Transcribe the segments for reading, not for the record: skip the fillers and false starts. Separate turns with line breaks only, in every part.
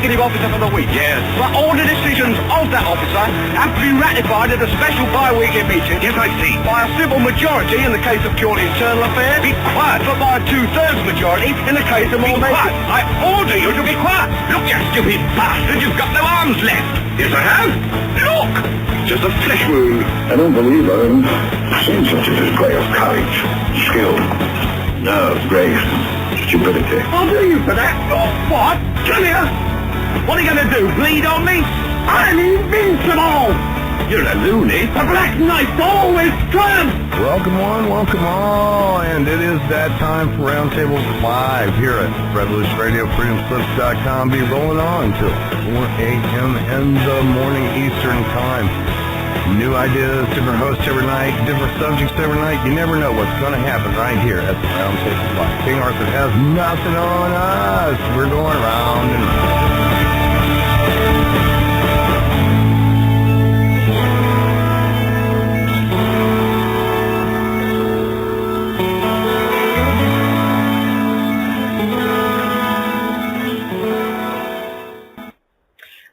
executive officer for the week.
Yes.
But all the decisions of that officer have to be ratified at a special bi-weekly meeting.
Yes, I see.
By a simple majority in the case of purely internal affairs.
Be quiet.
But by a two-thirds majority in the case of
Be
more
quiet. I order you to be quiet. Look, you stupid bastard, you've got no arms left. Yes, I have. Look. Just a flesh wound.
I don't believe I've seen such a display of courage, skill, nerve, grace, stupidity.
I'll do you for that. Oh, what? Come here. What are you going to do, bleed on me? I'm invincible!
You're a loony.
The Black Knight always triumphs!
Welcome all, and it is that time for Roundtables Live here at Revolution Radio, freedomslips.com. Be rolling on until 4 a.m. in the morning Eastern Time. New ideas, different hosts every night, different subjects every night. You never know what's going to happen right here at the Roundtables Live. King Arthur has nothing on us. We're going round and round.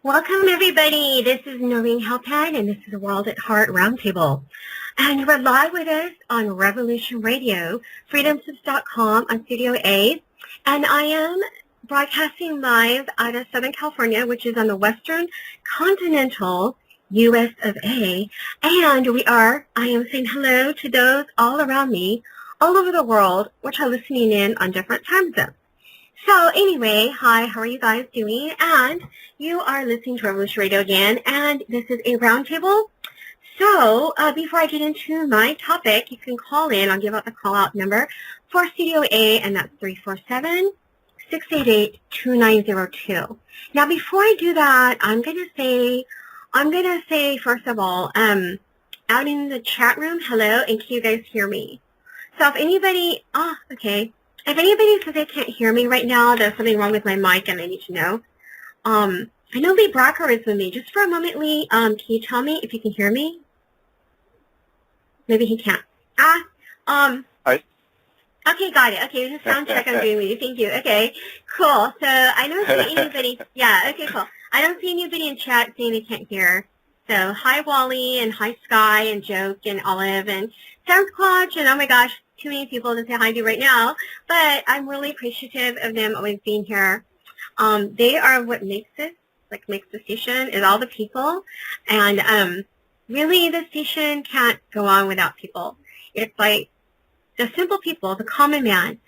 Welcome, everybody. This is Noreen Helphand, and this is the World at Heart Roundtable. And you're live with us on Revolution Radio, freedomslips.com on Studio A. And I am broadcasting live out of Southern California, which is on the western continental U.S. of A. And I am saying hello to those all around me, all over the world, which are listening in on different time zones. So anyway, hi, how are you guys doing? And you are listening to Revolution Radio again, and this is a roundtable. So before I get into my topic, you can call in. I'll give out the call-out number for Studio A, and that's 347-688-2902. Now, before I do that, I'm gonna say first of all, out in the chat room, hello, and can you guys hear me? So if anybody, okay. If anybody says they can't hear me right now, there's something wrong with my mic and I need to know. I know Lee Brocker is with me. Just for a moment, Lee, can you tell me if you can hear me? Maybe he can't. Hi. Okay, got it. Okay, this is sound check I'm doing with you. Thank you. Okay, cool. So I don't see anybody. Yeah, okay, cool. I don't see anybody in chat saying they can't hear. So hi, Wally, and hi, Sky, and Joke, and Olive, and Sasquatch, and oh my gosh, too many people to say hi to right now, but I'm really appreciative of them always being here. They are what makes this, makes the station, is all the people, and really the station can't go on without people. It's like the simple people, the common man.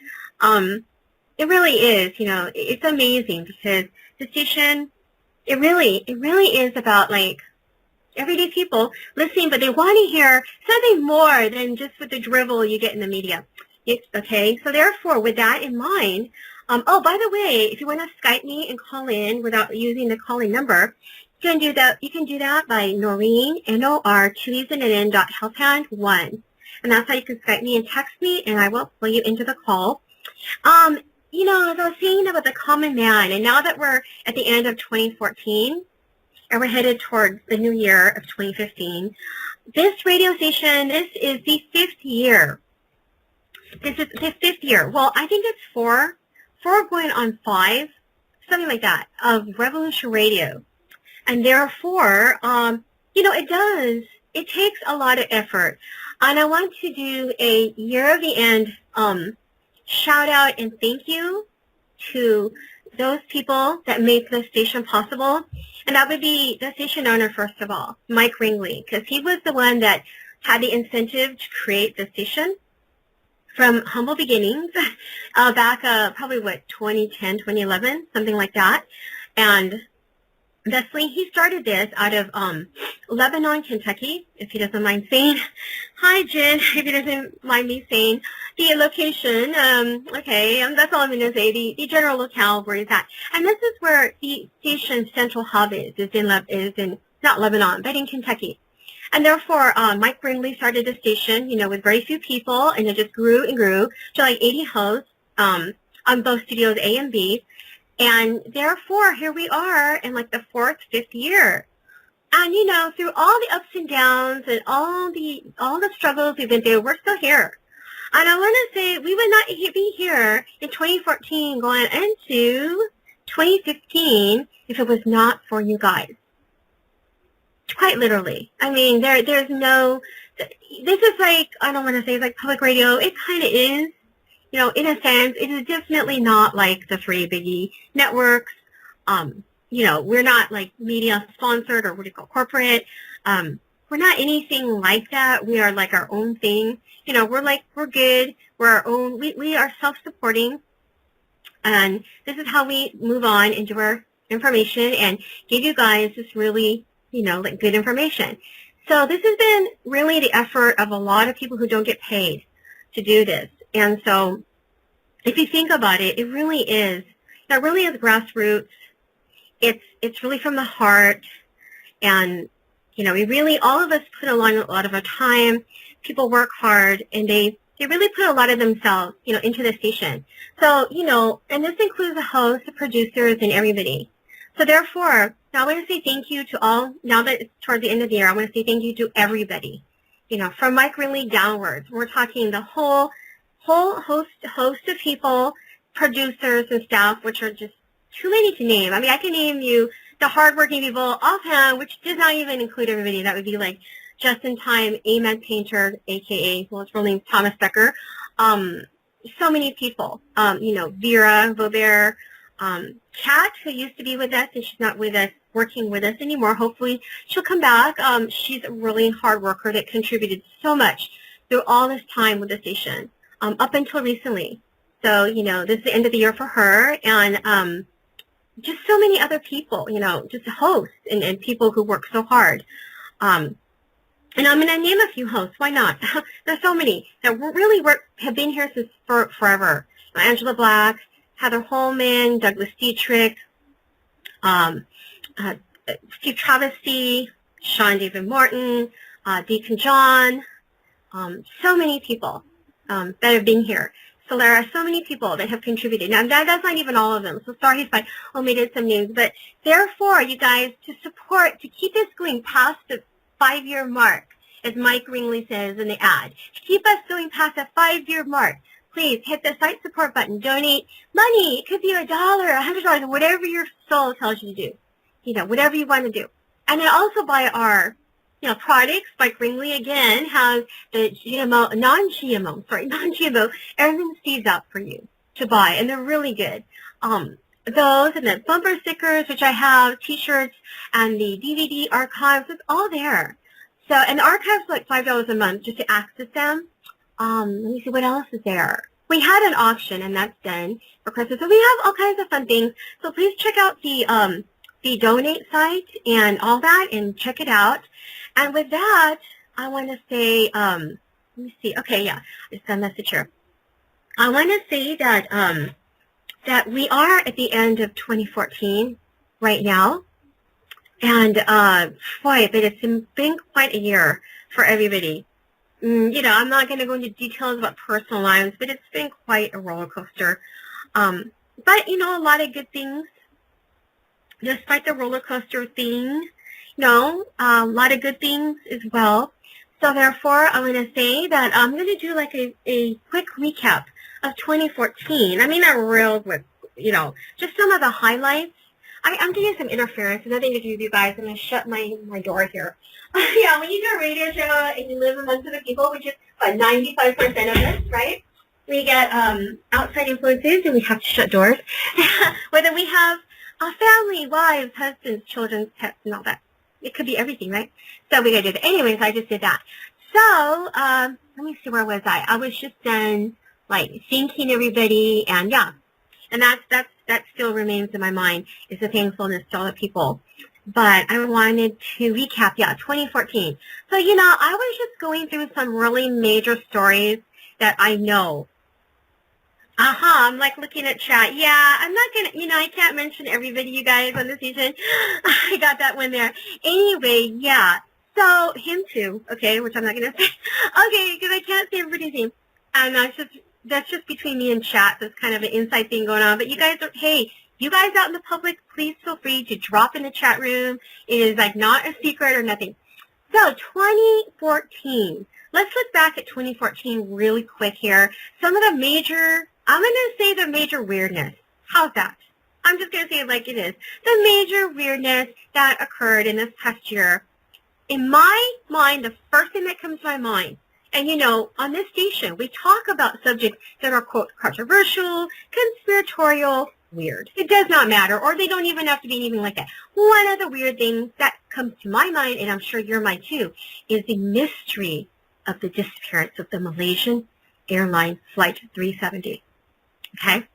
It really is, it's amazing because the station, it really is about everyday people listening, but they want to hear something more than just with the drivel you get in the media. Okay, so therefore, with that in mind, oh, by the way, if you want to Skype me and call in without using the calling number, you can do that. You can do that by Noreen, N-O-R, Helphand1. And that's how you can Skype me and text me, and I will pull you into the call. As I was saying about the common man, and now that we're at the end of 2014, and we're headed towards the new year of 2015. This radio station, this is the 5th year. This is the 5th year. Well, I think it's 4 going on 5, something like that, of Revolution Radio. And therefore, it takes a lot of effort. And I want to do a year of the end shout out and thank you to those people that make the station possible. And that would be the station owner, first of all, Mike Ringley, because he was the one that had the incentive to create the station from humble beginnings back probably, 2010, 2011, something like that. And thusly, he started this out of Lebanon, Kentucky, if he doesn't mind saying. Hi, Jen, if he doesn't mind me saying the location. That's all I'm going to say, the general locale where he's at. And this is where the station's central hub is in not Lebanon, but in Kentucky. And therefore, Mike Ringley started the station, with very few people, and it just grew and grew to 80 hosts on both studios A and B. And therefore, here we are in the 4th, 5th year. And, through all the ups and downs and all the struggles we've been through, we're still here. And I want to say we would not be here in 2014 going into 2015 if it was not for you guys. Quite literally. I mean, there's no, this is like, I don't want to say it's like public radio. It kind of is, you know, in a sense. It is definitely not like the three biggie networks. You know, we're not like media sponsored or what do you call corporate. We're not anything like that. We are like our own thing. You know, we're good. We're our own, we are self-supporting. And this is how we move on into our information and give you guys this really, you know, like good information. So this has been really the effort of a lot of people who don't get paid to do this. And so if you think about it, it really is grassroots. It's really from the heart. And, you know, we really, all of us put along a lot of our time. People work hard, and they really put a lot of themselves, you know, into the station. So, you know, and this includes the hosts, the producers, and everybody. So therefore, now I want to say thank you to all, now that it's toward the end of the year, I want to say thank you to everybody. You know, from Mike Rinley downwards. We're talking the whole host of people, producers and staff, which are just too many to name. I mean, I can name you the hardworking people offhand, which does not even include everybody. That would be like just-in-time Ahmed Painter, a.k.a., well, his real name is Thomas Becker. So many people. You know, Vera Vaubert, Kat, who used to be with us, and she's not with us, working with us anymore. Hopefully she'll come back. She's a really hard worker that contributed so much through all this time with the station, up until recently. So, you know, this is the end of the year for her, and just so many other people, you know, just hosts and people who work so hard. And I'm going to name a few hosts. Why not? There's so many that really have been here since forever. Angela Black, Heather Holman, Douglas Dietrich, Steve Travesty, Sean David Morton, Deacon John, so many people that have been here. Solara, so many people that have contributed. Now, that's not even all of them, so sorry if I omitted some names. But therefore, you guys, to support, to keep this going past the 5-year mark, as Mike Ringley says in the ad, to keep us going past the 5-year mark, please hit the site support button, donate money. It could be $1, $100, whatever your soul tells you to do. You know, whatever you want to do. And then also buy our, you know, products. Mike Ringley, again, has the non-GMO everything seeds out for you to buy, and they're really good. Those and the bumper stickers, which I have, T-shirts, and the DVD archives, it's all there. So, and the archives are like $5 a month just to access them. Let me see, what else is there? We had an auction, and that's done for Christmas. So we have all kinds of fun things. So please check out the donate site and all that, and check it out. And with that, I want to say, let me see. Okay, yeah, I just got a message here. I want to say that that we are at the end of 2014 right now, and boy, but it's been quite a year for everybody. You know, I'm not going to go into details about personal lives, but it's been quite a roller coaster. But you know, a lot of good things, despite the roller coaster thing. No, a lot of good things as well. So therefore, I'm going to say that I'm going to do like a quick recap of 2014. I mean, not real with, you know, just some of the highlights. I'm getting some interference. Nothing to do with you guys. I'm going to shut my door here. Yeah, when you do a radio show and you live amongst other people, which is about 95% of us, right? We get outside influences, and we have to shut doors. Whether we have a family, wives, husbands, children, pets, and all that. It could be everything, right? So we got to do that. Anyways, I just did that. So let me see, where was I? I was just done, like, thanking everybody, and yeah. And that still remains in my mind, is the thankfulness to all the people. But I wanted to recap, 2014. So, you know, I was just going through some really major stories that I know. I'm like looking at chat. Yeah, I'm not going to, you know, I can't mention everybody, you guys, on the station. I got that one there. Anyway, yeah. So, him too, okay, which I'm not going to say. Okay, because I can't say everybody's name. And that's just between me and chat. There's kind of an inside thing going on. But you guys are, hey, you guys out in the public, please feel free to drop in the chat room. It is like not a secret or nothing. So 2014, let's look back at 2014 really quick here. Some of the major, I'm going to say the major weirdness. How's that? I'm just going to say it like it is. The major weirdness that occurred in this past year, in my mind, the first thing that comes to my mind, and you know, on this station, we talk about subjects that are, quote, controversial, conspiratorial, weird. It does not matter, or they don't even have to be anything like that. One of the weird things that comes to my mind, and I'm sure your mind too, is the mystery of the disappearance of the Malaysian airline Flight 370. Okay?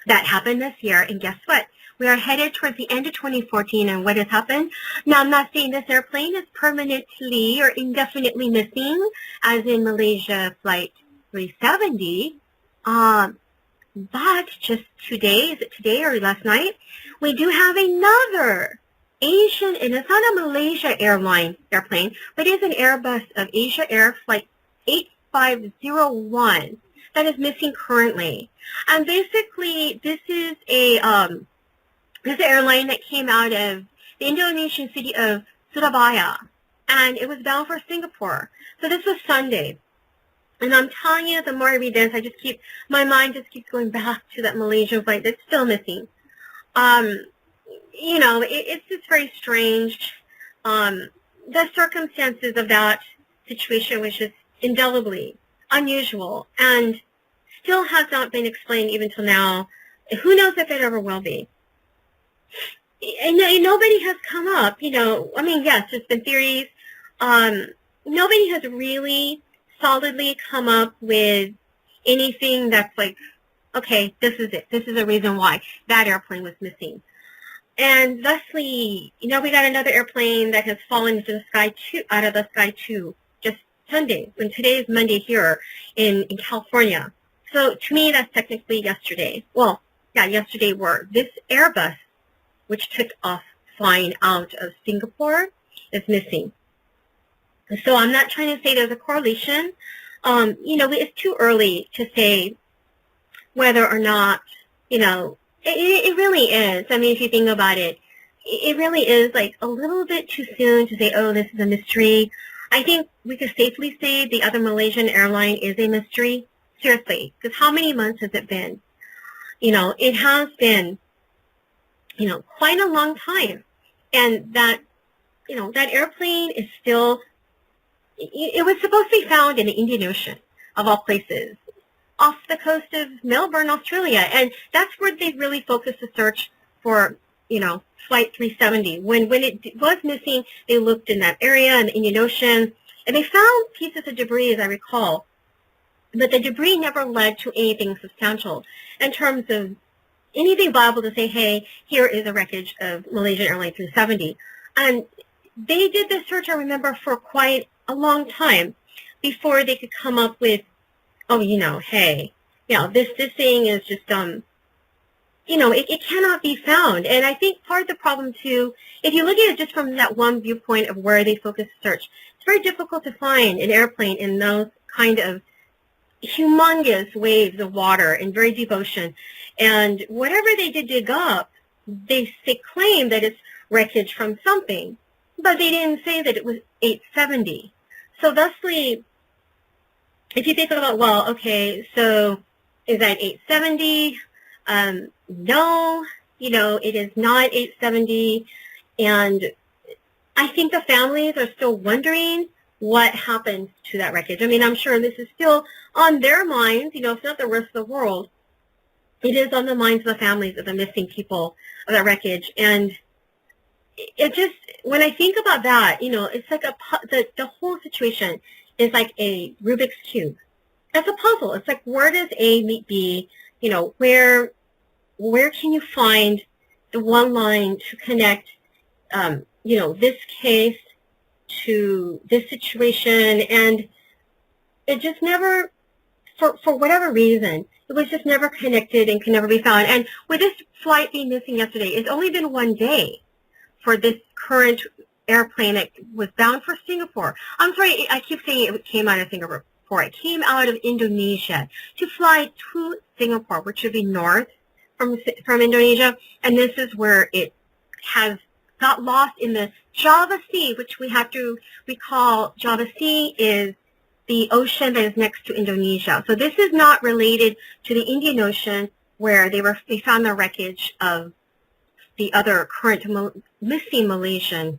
That happened this year, and guess what? We are headed towards the end of 2014, and what has happened? Now, I'm not saying this airplane is permanently or indefinitely missing, as in Malaysia Flight 370, but just today, is it today or last night, we do have another Asian, and it's not a Malaysia airline airplane, but it is an Airbus of Asia Air Flight 8501 that is missing currently. And basically, this is an airline that came out of the Indonesian city of Surabaya, and it was bound for Singapore. So this was Sunday. And I'm telling you, the more I read this, my mind just keeps going back to that Malaysian flight that's still missing. You know, it's just very strange. The circumstances of that situation was just indelibly unusual and still has not been explained even till now. Who knows if it ever will be. And nobody has come up, you know, I mean, yes, there's been theories. Nobody has really solidly come up with anything that's like, okay, this is it. This is the reason why that airplane was missing. And thusly, you know, we got another airplane that has fallen into the sky out of the sky too, just Sunday, when today is Monday here in California. So to me, that's technically yesterday. Well, yeah, yesterday where this Airbus, which took off flying out of Singapore, is missing. So I'm not trying to say there's a correlation. You know, it's too early to say whether or not, you know, it really is. I mean, if you think about it, it really is like a little bit too soon to say, oh, this is a mystery. I think we could safely say the other Malaysian airline is a mystery. Seriously, because how many months has it been? You know, it has been, you know, quite a long time. And that, you know, that airplane is still, it was supposed to be found in the Indian Ocean, of all places, off the coast of Melbourne, Australia. And that's where they really focused the search for, you know, Flight 370. When it was missing, they looked in that area in the Indian Ocean, and they found pieces of debris, as I recall. But the debris never led to anything substantial in terms of anything viable to say, hey, here is a wreckage of Malaysian Airlines 370. And they did this search, I remember, for quite a long time before they could come up with, oh, you know, hey, you know, this thing is just, you know, it cannot be found. And I think part of the problem, too, if you look at it just from that one viewpoint of where they focus search, it's very difficult to find an airplane in those kind of humongous waves of water in very deep ocean. And whatever they did dig up, they claim that it's wreckage from something, but they didn't say that it was 870. So thusly, if you think about, well, okay, so is that 870? No, you know, it is not 870. And I think the families are still wondering what happened to that wreckage. I mean, I'm sure this is still on their minds, you know, it's not the rest of the world. It is on the minds of the families of the missing people of that wreckage. And it just, when I think about that, you know, it's like the whole situation is like a Rubik's Cube. That's a puzzle. It's like, where does A meet B? You know, where can you find the one line to connect, you know, this case to this situation? And it just never, for whatever reason, it was just never connected and can never be found. And with this flight being missing yesterday, it's only been one day for this current airplane that was bound for Singapore. I'm sorry, I keep saying it came out of Singapore. It came out of Indonesia to fly to Singapore, which would be north from Indonesia. And this is where it has got lost in the Java Sea, which we have to recall. Java Sea is the ocean that is next to Indonesia. So this is not related to the Indian Ocean. where they found the wreckage of the other current missing Malaysian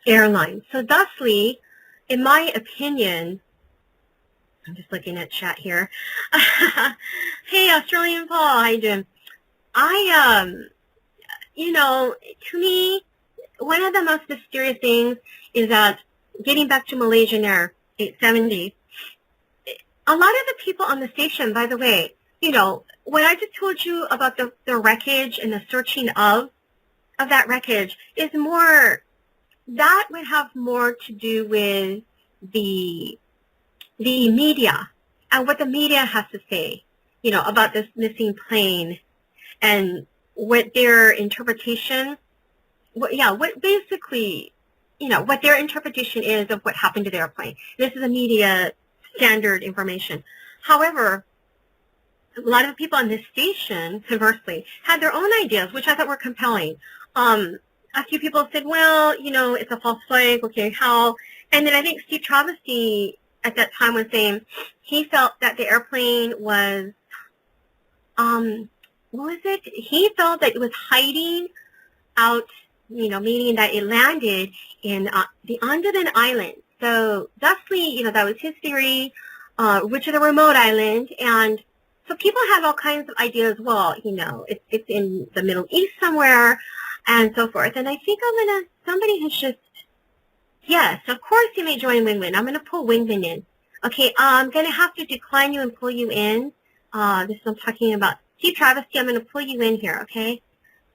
airline. So thusly, in my opinion, I'm just looking at chat here. Hey, Australian Paul, how you doing? To me, one of the most mysterious things is that getting back to Malaysian Air 870, a lot of the people on the station, by the way, when I just told you about the wreckage and the searching of that wreckage is more, that would have more to do with the media and what the media has to say, about this missing plane and what their interpretation, what their interpretation is of what happened to the airplane. This is a media standard information. However, a lot of people on this station, conversely, had their own ideas, which I thought were compelling. A few people said, well, it's a false flag, okay, how? And then I think Steve Travesty at that time was saying he felt that the airplane was, what was it? He felt that it was hiding out, meaning that it landed in the Andaman Island. So thusly, that was his theory, which is a remote island. And so people have all kinds of ideas. Well, it's in the Middle East somewhere and so forth. And I think somebody has just, yes, of course you may join Wingman. I'm going to pull Wingman in. Okay, I'm going to have to decline you and pull you in. This is what I'm talking about. Steve Travesty, I'm going to pull you in here, okay?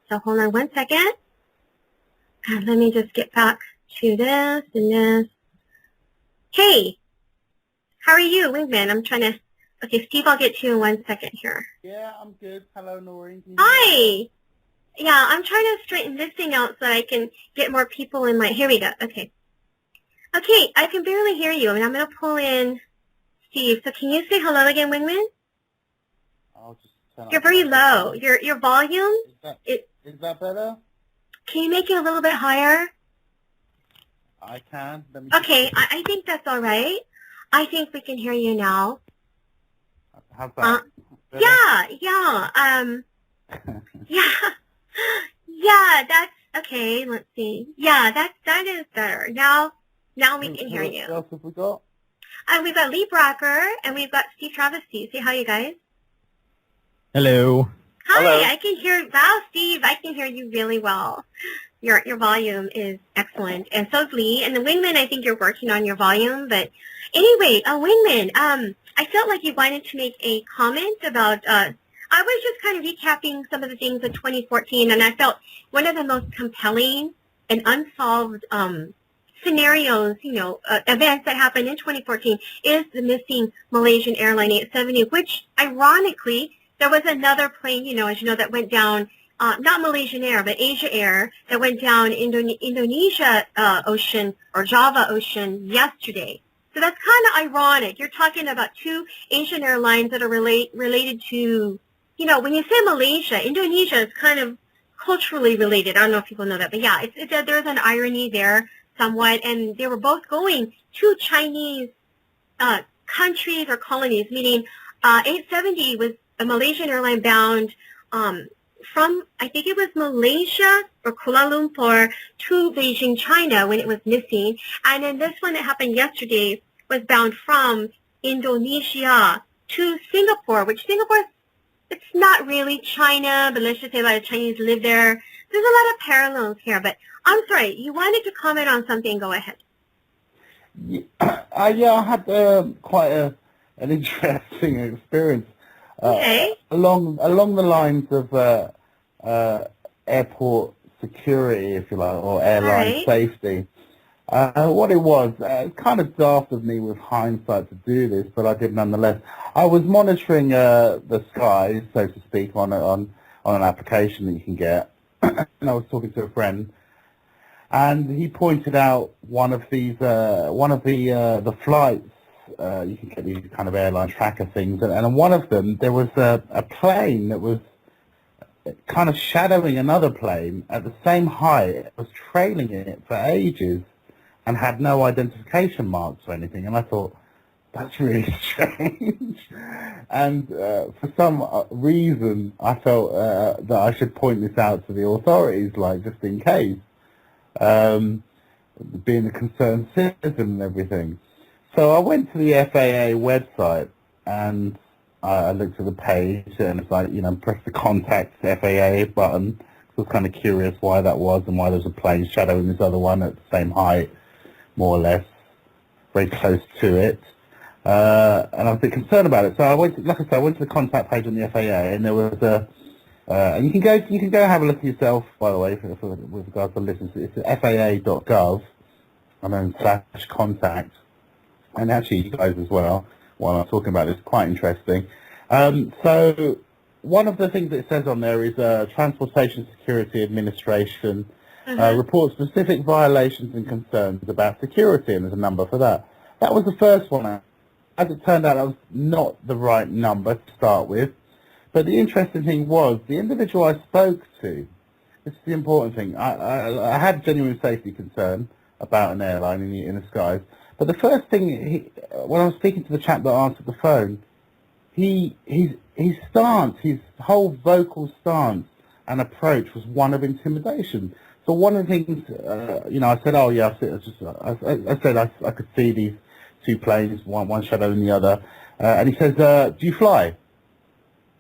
So hold on one second. And let me just get back to this and this. Hey, how are you, Wingman? I'm trying to, okay, Steve, I'll get to you in 1 second here.
Yeah, I'm good. Hello, Noreen.
Hi. Yeah, I'm trying to straighten this thing out so I can get more people in my, here we go, okay. Okay, I can barely hear you, and I'm going to pull in Steve. So can you say hello again, Wingman?
I'll just turn
You're very low. Your volume,
is that better?
Can you make it a little bit higher?
I can. Let me
Okay, I think that's all right. I think we can hear you now.
How's that?
Yeah, that's, okay, let's see. Yeah, that is better. Now we can hear you.
What else have we got?
We've got Lee Brocker, and we've got Steve Travesty. Say hi, you guys.
Hello.
Hi,
Hello.
I can hear, wow, Steve, I can hear you really well. Your volume is excellent, and so is Lee. And the Wingman, I think you're working on your volume, but anyway, Wingman, I felt like you wanted to make a comment about, I was just kind of recapping some of the things in 2014, and I felt one of the most compelling and unsolved scenarios, events that happened in 2014 is the missing Malaysian Airline 870, which ironically, there was another plane, as you know, that went down, not Malaysian Air, but Asia Air, that went down Indonesia Ocean or Java Ocean yesterday. So that's kind of ironic. You're talking about two Asian airlines that are related to, when you say Malaysia, Indonesia is kind of culturally related. I don't know if people know that, but yeah, there's an irony there somewhat, and they were both going to Chinese countries or colonies, meaning 870 was a Malaysian airline bound from, I think it was Malaysia or Kuala Lumpur to Beijing, China when it was missing. And then this one that happened yesterday was bound from Indonesia to Singapore, which Singapore, it's not really China, but let's just say a lot of Chinese live there. There's a lot of parallels here, but I'm sorry, you wanted to comment on something, go ahead.
Yeah, I had quite an interesting experience.
Okay.
Along the lines of airport security, if you like, or airline safety. What it was, it's kind of daft of me with hindsight to do this, but I did nonetheless. I was monitoring the skies, so to speak, on an application that you can get, and I was talking to a friend, and he pointed out one of the flights. You can get these kind of airline tracker things, and on one of them there was a plane that was kind of shadowing another plane at the same height. It was trailing it for ages and had no identification marks or anything. And I thought, that's really strange. And for some reason, I felt that I should point this out to the authorities, like, just in case, being a concerned citizen and everything. So I went to the FAA website, and I looked at the page, and it's like, press the contact FAA button. I was kind of curious why that was, and why there's a plane shadowing this other one at the same height, more or less, very close to it. And I was a bit concerned about it. So I went to the contact page on the FAA, and there was and you can go have a look at yourself, by the way, with regards to listeners. It's faa.gov, and then /contact. And actually, you guys as well, while I'm talking about this, quite interesting. So one of the things that it says on there is Transportation Security Administration reports specific violations and concerns about security, and there's a number for that. That was the first one. As it turned out, that was not the right number to start with. But the interesting thing was, the individual I spoke to, this is the important thing, I had genuine safety concern about an airline in the skies. But the first thing, when I was speaking to the chap that answered the phone, his stance, his whole vocal stance and approach was one of intimidation. So one of the things, I said, oh yeah, I said I could see these two planes, one shadowing the other, and he says, do you fly?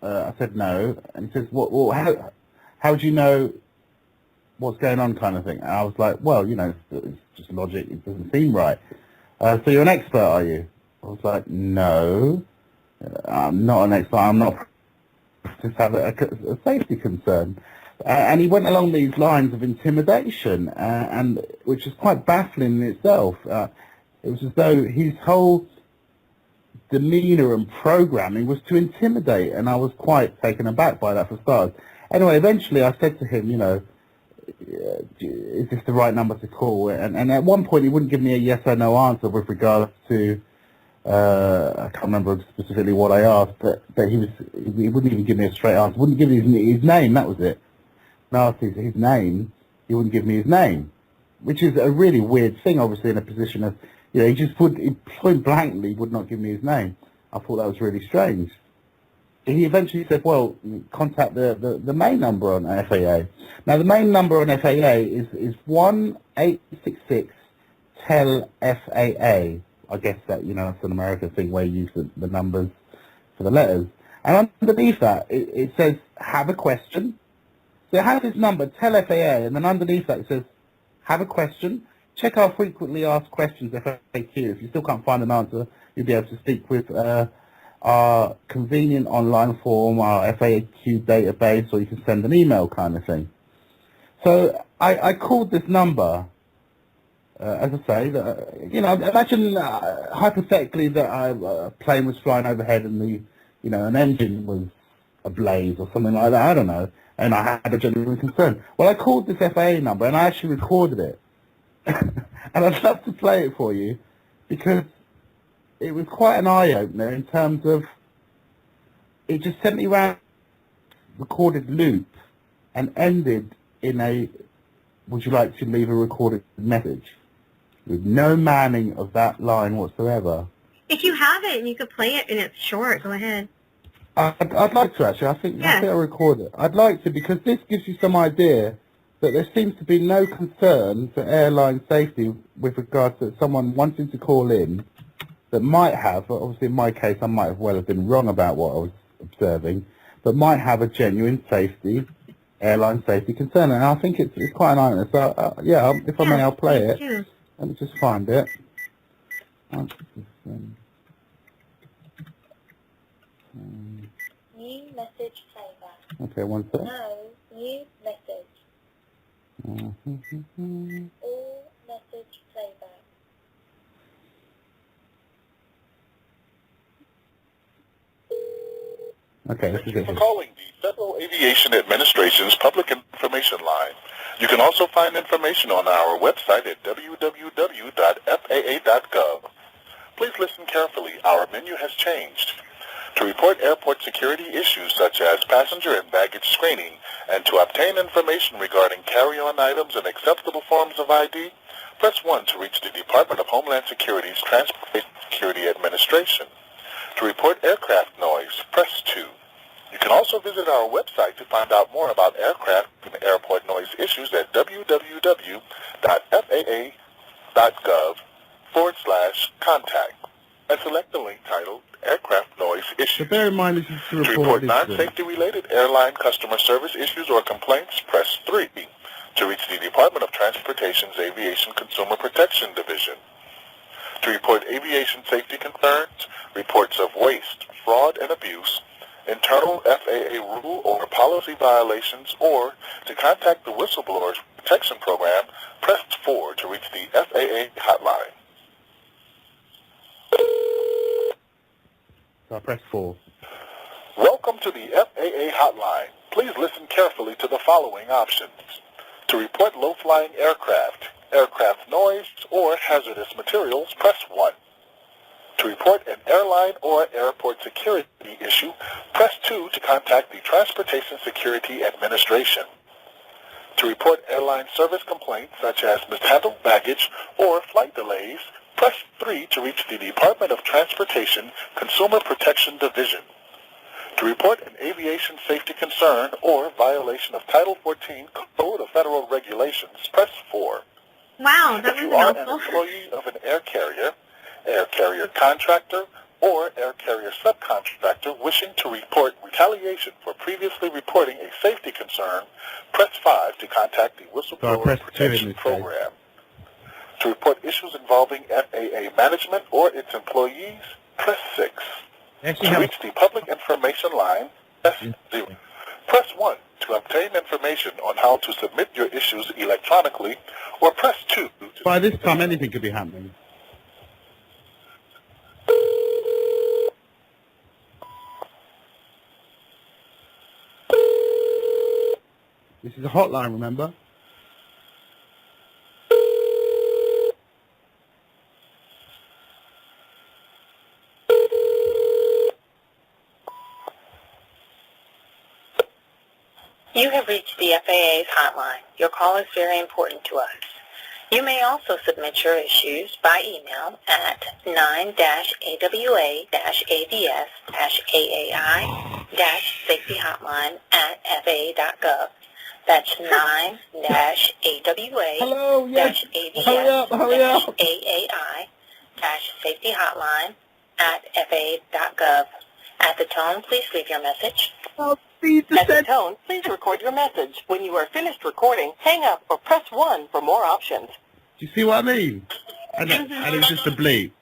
I said no, and he says, well how do you know what's going on, kind of thing? And I was like, well, it's just logic, it doesn't seem right. So you're an expert, are you? I was like, no, I'm not an expert, I'm not, just have a safety concern. And he went along these lines of intimidation, and which is quite baffling in itself. It was as though his whole demeanour and programming was to intimidate, and I was quite taken aback by that for starters. Anyway, eventually I said to him, is this the right number to call? And at one point he wouldn't give me a yes or no answer with regards to, I can't remember specifically what I asked, but he wouldn't even give me a straight answer, wouldn't give me his name, that was it. And I asked his name, he wouldn't give me his name, which is a really weird thing, obviously, in a position of, he point blankly would not give me his name. I thought that was really strange. He eventually said, well, contact the main number on FAA. Now, the main number on FAA is 1-866-TEL-FAA. I guess that, it's an American thing where you use the numbers for the letters. And underneath that, it says, have a question. So it has this number, TEL FAA, and then underneath that it says, have a question. Check our frequently asked questions, FAQ. If you still can't find an answer, you'll be able to speak with our convenient online form, our FAQ database, or you can send an email, kind of thing. So I called this number, as I say, imagine hypothetically that a plane was flying overhead and an engine was ablaze or something like that, I don't know, and I had a genuine concern. Well, I called this FAA number and I actually recorded it. And I'd love to play it for you because it was quite an eye-opener in terms of it just sent me round recorded loop and ended in a, would you like to leave a recorded message, with no manning of that line whatsoever.
If you have it and you could play it and it's short, go ahead.
I'd like to, actually. I think I'll record it. I'd like to, because this gives you some idea that there seems to be no concern for airline safety with regard to someone wanting to call in that might have, obviously in my case I might have well have been wrong about what I was observing, but might have a genuine airline safety concern. And I think it's quite an item. So, if I may, I'll play it.
Too.
Let me just find it.
New message playback.
Okay, one sec.
No, new message. All message playback.
Okay, this is it.
For calling the Federal Aviation Administration's Public Information Line. You can also find information on our website at www.faa.gov. Please listen carefully. Our menu has changed. To report airport security issues such as passenger and baggage screening, and to obtain information regarding carry-on items and acceptable forms of ID,
Press 1 to reach the Department of Homeland Security's Transportation Security Administration. To report aircraft noise, press 2. You can also visit our website to find out more about aircraft and airport noise issues at www.faa.gov/contact and select the link titled Aircraft Noise Issues.
So bear in mind this is to
To
report
report non-safety-related airline customer service issues or complaints, press 3. To reach the Department of Transportation's Aviation Consumer Protection Division. To report aviation safety concerns, reports of waste, fraud, and abuse, internal FAA rule or policy violations, or to contact the Whistleblowers Protection Program, press 4 to reach the FAA hotline.
So I press 4.
Welcome to the FAA hotline. Please listen carefully to the following options. To report low-flying aircraft, aircraft noise, or hazardous materials, press 1. To report an airline or airport security issue, press 2 to contact the Transportation Security Administration. To report airline service complaints such as mishandled baggage or flight delays, press 3 to reach the Department of Transportation Consumer Protection Division. To report an aviation safety concern or violation of Title 14 Code of Federal Regulations, press 4.
Wow, that
If you
was
are an
helpful.
employee of an air carrier contractor, or air carrier subcontractor wishing to report retaliation for previously reporting a safety concern, press 5 to contact the Whistleblower
press 2 in
Protection
this case.
Program. To report issues involving FAA management or its employees, press 6.
Actually,
To reach the public information line, press 0. Press 1 to obtain information on how to submit your issues electronically, or press 2 to...
By this time, anything could be happening. This is a hotline, remember?
You have reached the FAA's hotline. Your call is very important to us. You may also submit your issues by email at 9-AWA-ADS-AAI-safetyhotline@faa.gov. That's 9-AWA-ADS-AAI-safetyhotline
Hello, yes. Hurry up.
@faa.gov. At the tone, please leave your message.
Oh, please,
At the tone, please record your message. When you are finished recording, hang up or press 1 for more options.
Do you see what I mean? And it was just a bleep.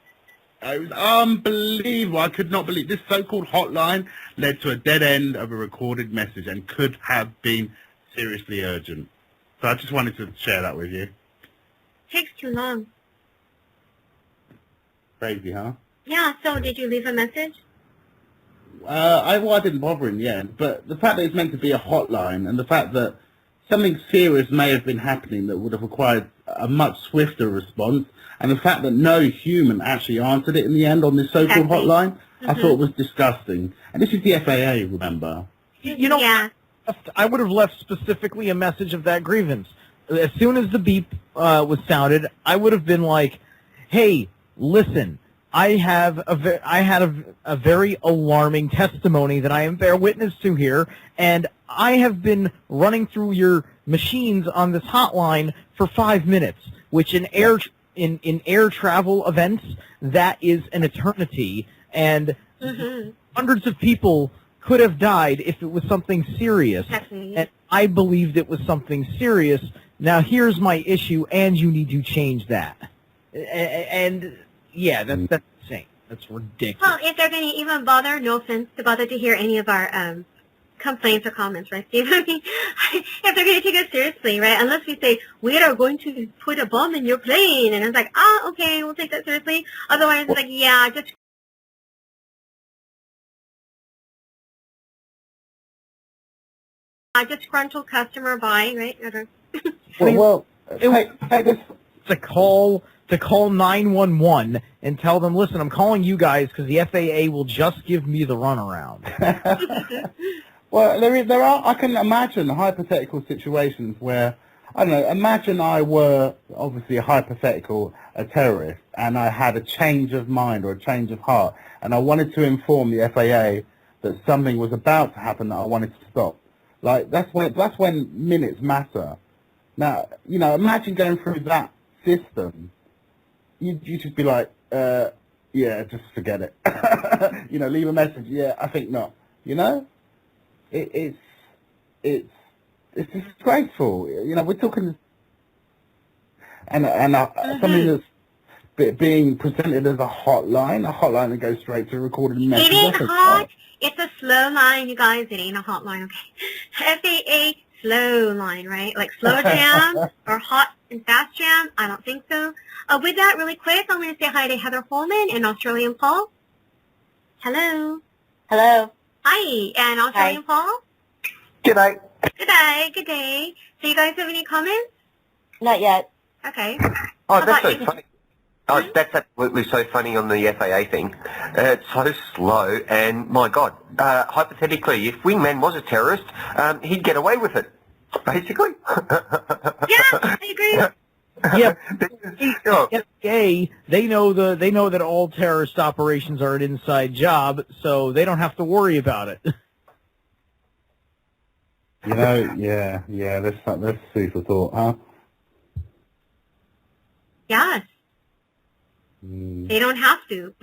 It was unbelievable. I could not believe this so-called hotline led to a dead end of a recorded message and could have been seriously urgent. So I just wanted to share that with you.
Takes too long.
Crazy, huh?
Yeah, so did you leave a message?
I didn't bother in the end, but the fact that it's meant to be a hotline and the fact that something serious may have been happening that would have required a much swifter response, and the fact that no human actually answered it in the end on this so-called
Exactly.
hotline, I thought was disgusting. And this is the FAA, remember?
You know,
Yeah.
I would have left specifically a message of that grievance. As soon as the beep was sounded, I would have been like, "Hey, listen, I had a very alarming testimony that I am bear witness to here, and I have been running through your machines on this hotline for 5 minutes, which in air travel events, that is an eternity, and hundreds of people could have died if it was something serious,
Definitely.
and I believed it was something serious. Now here's my issue, and you need to change that." And yeah, that's insane. That's ridiculous.
Well, if they're going to even bother, no offense, to bother to hear any of our complaints or comments, right, Steve? I mean, if they're going to take us seriously, right, unless we say, we are going to put a bomb in your plane, and it's like, okay, we'll take that seriously. Otherwise, it's like, yeah, just disgruntled customer, bye, right?
Well, take this.
To call 911 and tell them, "Listen, I'm calling you guys because the FAA will just give me the runaround."
Well, there are. I can imagine hypothetical situations where, I don't know. Imagine I were obviously a hypothetical, a terrorist, and I had a change of mind or a change of heart, and I wanted to inform the FAA that something was about to happen that I wanted to stop. Like, that's when minutes matter. Now, you know, imagine going through that system. You just be like, yeah, just forget it. You know, leave a message. Yeah, I think not. You know, it's disgraceful. You know, we're talking, and something that's being presented as a hotline that goes straight to a recorded message.
It ain't hot. It's a slow line, you guys. It ain't a hotline, okay? FAA slow line, right? Like slow jam or hot and fast jam? I don't think so. With that, really quick, I'm going to say hi to Heather Holman and Australian Paul. Hello.
Hello.
Hi, and Australian Paul.
G'day.
Good day, good day. So you guys have any comments?
Not yet.
Okay.
Oh, that's so funny. Oh, that's absolutely so funny on the FAA thing. It's so slow, and my God, hypothetically, if Wingman was a terrorist, he'd get away with it, basically.
Yeah, I agree.
Yeah, FAA, they know that all terrorist operations are an inside job, so they don't have to worry about it.
You know, yeah, that's food for thought, huh?
Yes. They don't have to.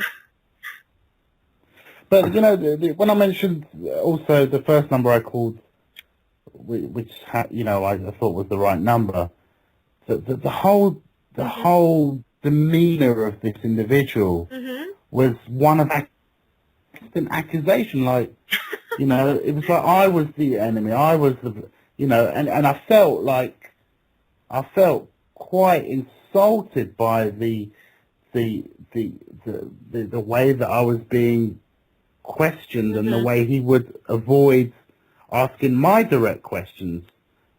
But, you know, when I mentioned also the first number I called, which you know, I thought was the right number, the whole demeanour of this individual was one of constant accusation. Like, you know, it was like I was the enemy, I was the, you know, and I felt quite insulted by the way that I was being questioned and the way he would avoid asking my direct questions.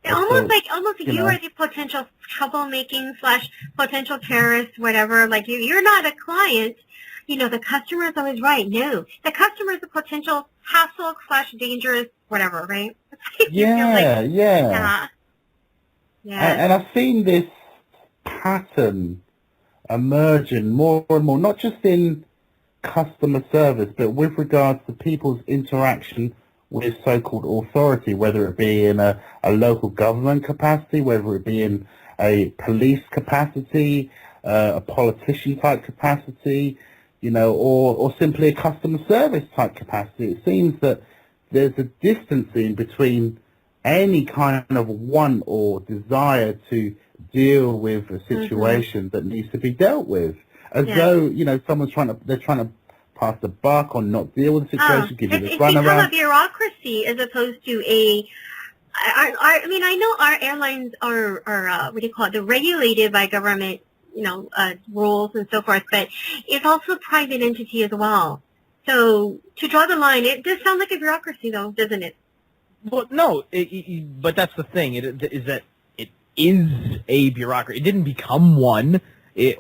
Almost like you are the potential troublemaking / potential terrorist, whatever. Like you're not a client. You know, the customer is always right. No, the customer is a potential hassle / dangerous, whatever, right?
Yeah.
Yeah.
And I've seen this pattern emerging more and more, not just in customer service, but with regards to people's interaction with so-called authority, whether it be in a local government capacity, whether it be in a police capacity, a politician type capacity, you know, or simply a customer service type capacity. It seems that there's a distancing between any kind of want or desire to deal with a situation that needs to be dealt with, as though, you know, they're trying to pass the buck or not deal with the situation, give you the runaround. It's become
a bureaucracy as opposed to a. I mean, I know our airlines are what do you call it? They're regulated by government, you know, rules and so forth, but it's also a private entity as well. So to draw the line, it does sound like a bureaucracy, though, doesn't it?
Well, no, but that's the thing. It is a bureaucracy. It didn't become one, it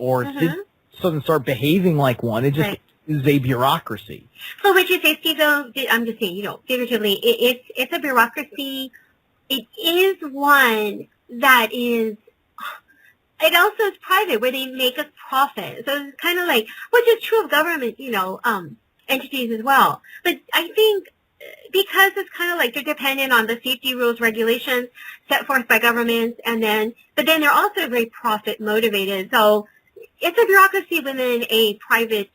doesn't start behaving like one. It just is a bureaucracy.
So would you say, Steve, though, I'm just saying, you know, figuratively, it's a bureaucracy. It is one that is, it also is private, where they make a profit. So it's kind of like, which is true of government, you know, entities as well. But I think because it's kind of like they're dependent on the safety rules, regulations set forth by governments, but then they're also very profit motivated. So it's a bureaucracy within a private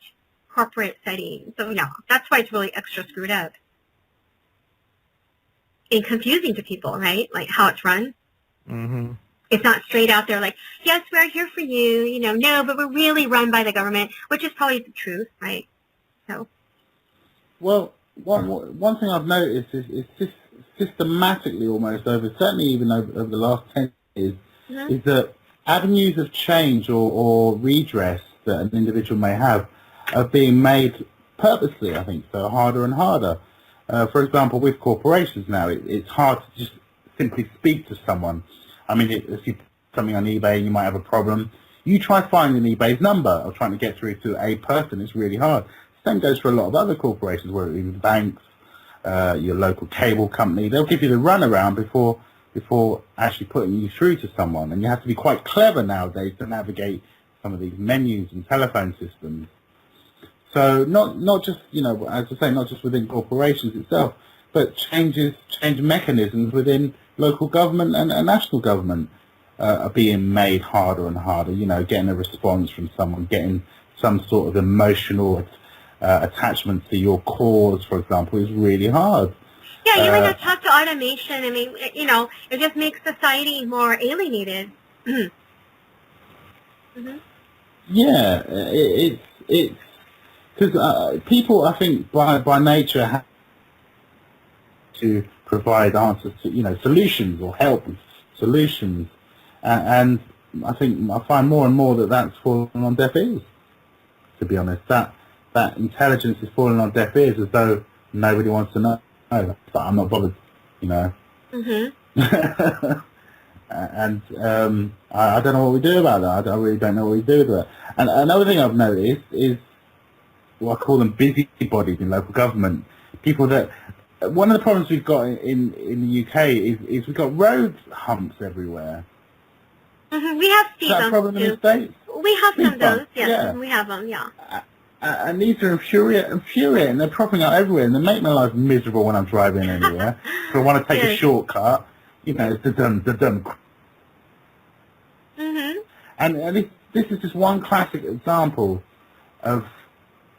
corporate setting. So, no, that's why it's really extra screwed up and confusing to people, right? Like how it's run.
Mm-hmm.
It's not straight out there like, yes, we're here for you, you know, no, but we're really run by the government, which is probably the truth, right? So.
Well, one thing I've noticed is just systematically almost certainly even over the last 10 years, is that avenues of change or redress that an individual may have are being made purposely, I think, so harder and harder. For example, with corporations now, it's hard to just simply speak to someone. I mean, if you put something on eBay and you might have a problem, you try finding eBay's number or trying to get through to a person, it's really hard. Same goes for a lot of other corporations, whether it be banks, your local cable company. They'll give you the runaround before before actually putting you through to someone. And you have to be quite clever nowadays to navigate some of these menus and telephone systems. So not just, as I say, not just within corporations itself, but change mechanisms within local government and national government are being made harder and harder. Getting a response from someone, getting some sort of emotional attachment to your cause, for example, is really hard.
Yeah, you want to talk to automation. I mean, it just makes society more alienated. Mm-hmm.
Yeah, it's because people, I think, by nature have to provide answers to, solutions or help with solutions, and I find more and more that that's falling on deaf ears. To be honest, that intelligence is falling on deaf ears as though nobody wants to know. But I'm not bothered,
Mm-hmm.
And I don't know what we do about that. I really don't know what we do with that. And another thing I've noticed is what I call them busybodies in local government. People that, one of the problems we've got in the UK is we've got road humps everywhere.
Mm-hmm. We have speed
bumps. Is that a problem in the States?
We have some of those, yes.
Yeah.
We have them, yeah.
And these are infuriating. They're propping up everywhere, and they make my life miserable when I'm driving anywhere. So I want to take a shortcut. It's the dumb.
Mm-hmm.
And this is just one classic example of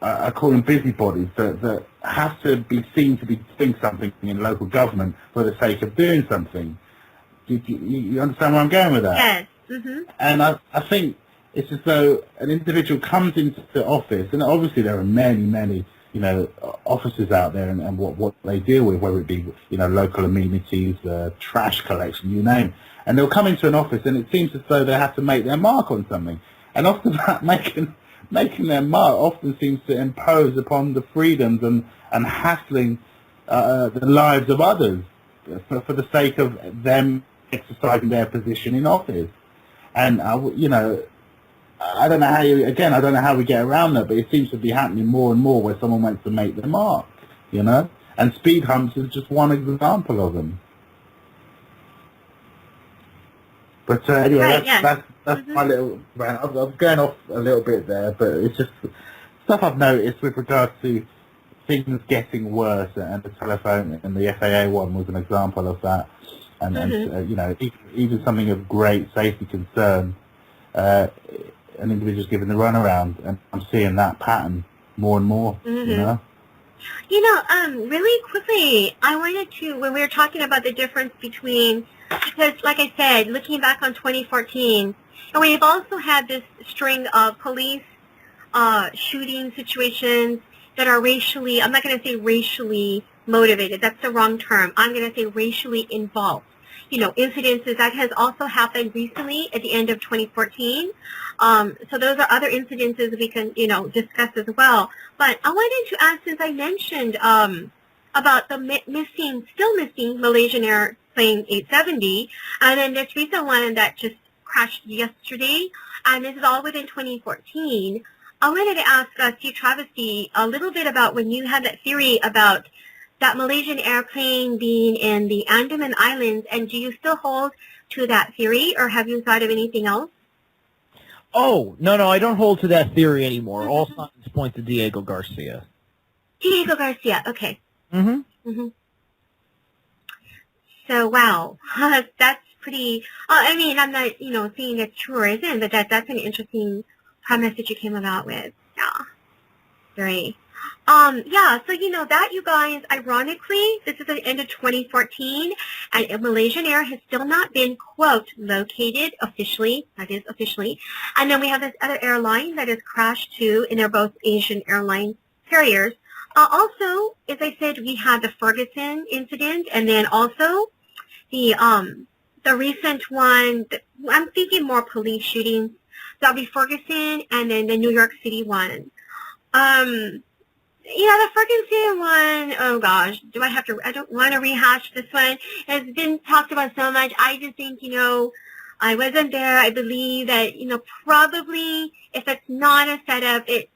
I call them busybodies that have to be seen to be doing something in local government for the sake of doing something. You understand where I'm going with that?
Yes. Mm-hmm.
And I think it's as though an individual comes into the office, and obviously there are many, officers out there and what they deal with, whether it be, local amenities, trash collection, you name it. And they'll come into an office and it seems as though they have to make their mark on something. And often that making their mark often seems to impose upon the freedoms and hassling the lives of others for the sake of them exercising their position in office. And, I don't know how we get around that, but it seems to be happening more and more where someone wants to make their mark, And speed humps is just one example of them. But anyway,
right,
that's
mm-hmm.
my little rant. I was going off a little bit there, but it's just stuff I've noticed with regards to things getting worse, and the telephone and the FAA one was an example of that. And,
Mm-hmm.
and even something of great safety concern, an individual's given the runaround, and I'm seeing that pattern more and more,
Mm-hmm. Really quickly, I wanted to, when we were talking about the difference between, because like I said, looking back on 2014, and we've also had this string of police shooting situations that are racially, I'm not going to say racially motivated, that's the wrong term, I'm going to say racially involved. Incidences that has also happened recently at the end of 2014. So those are other incidences we can, discuss as well. But I wanted to ask, since I mentioned about the still missing Malaysian airplane 870, and then this recent one that just crashed yesterday, and this is all within 2014. I wanted to ask Steve Travesty a little bit about when you had that theory about that Malaysian airplane being in the Andaman Islands, and do you still hold to that theory, or have you thought of anything else?
Oh, no, I don't hold to that theory anymore. Mm-hmm. All signs point to Diego Garcia.
Diego Garcia, okay.
Mm-hmm.
Mm-hmm. So, wow, that's pretty, I'm not, saying it's true or isn't, but that's an interesting premise that you came about with. Yeah, very. So that, you guys, ironically, this is the end of 2014, and Malaysian Air has still not been, quote, located officially, that is officially, and then we have this other airline that has crashed too, and they're both Asian airline carriers. Also, as I said, we had the Ferguson incident, and then also the recent one, I'm thinking more police shootings, that'll be Ferguson, and then the New York City one. The Ferguson one, oh gosh, I don't want to rehash this one. It's been talked about so much. I just think, I wasn't there. I believe that, probably if it's not a setup, it's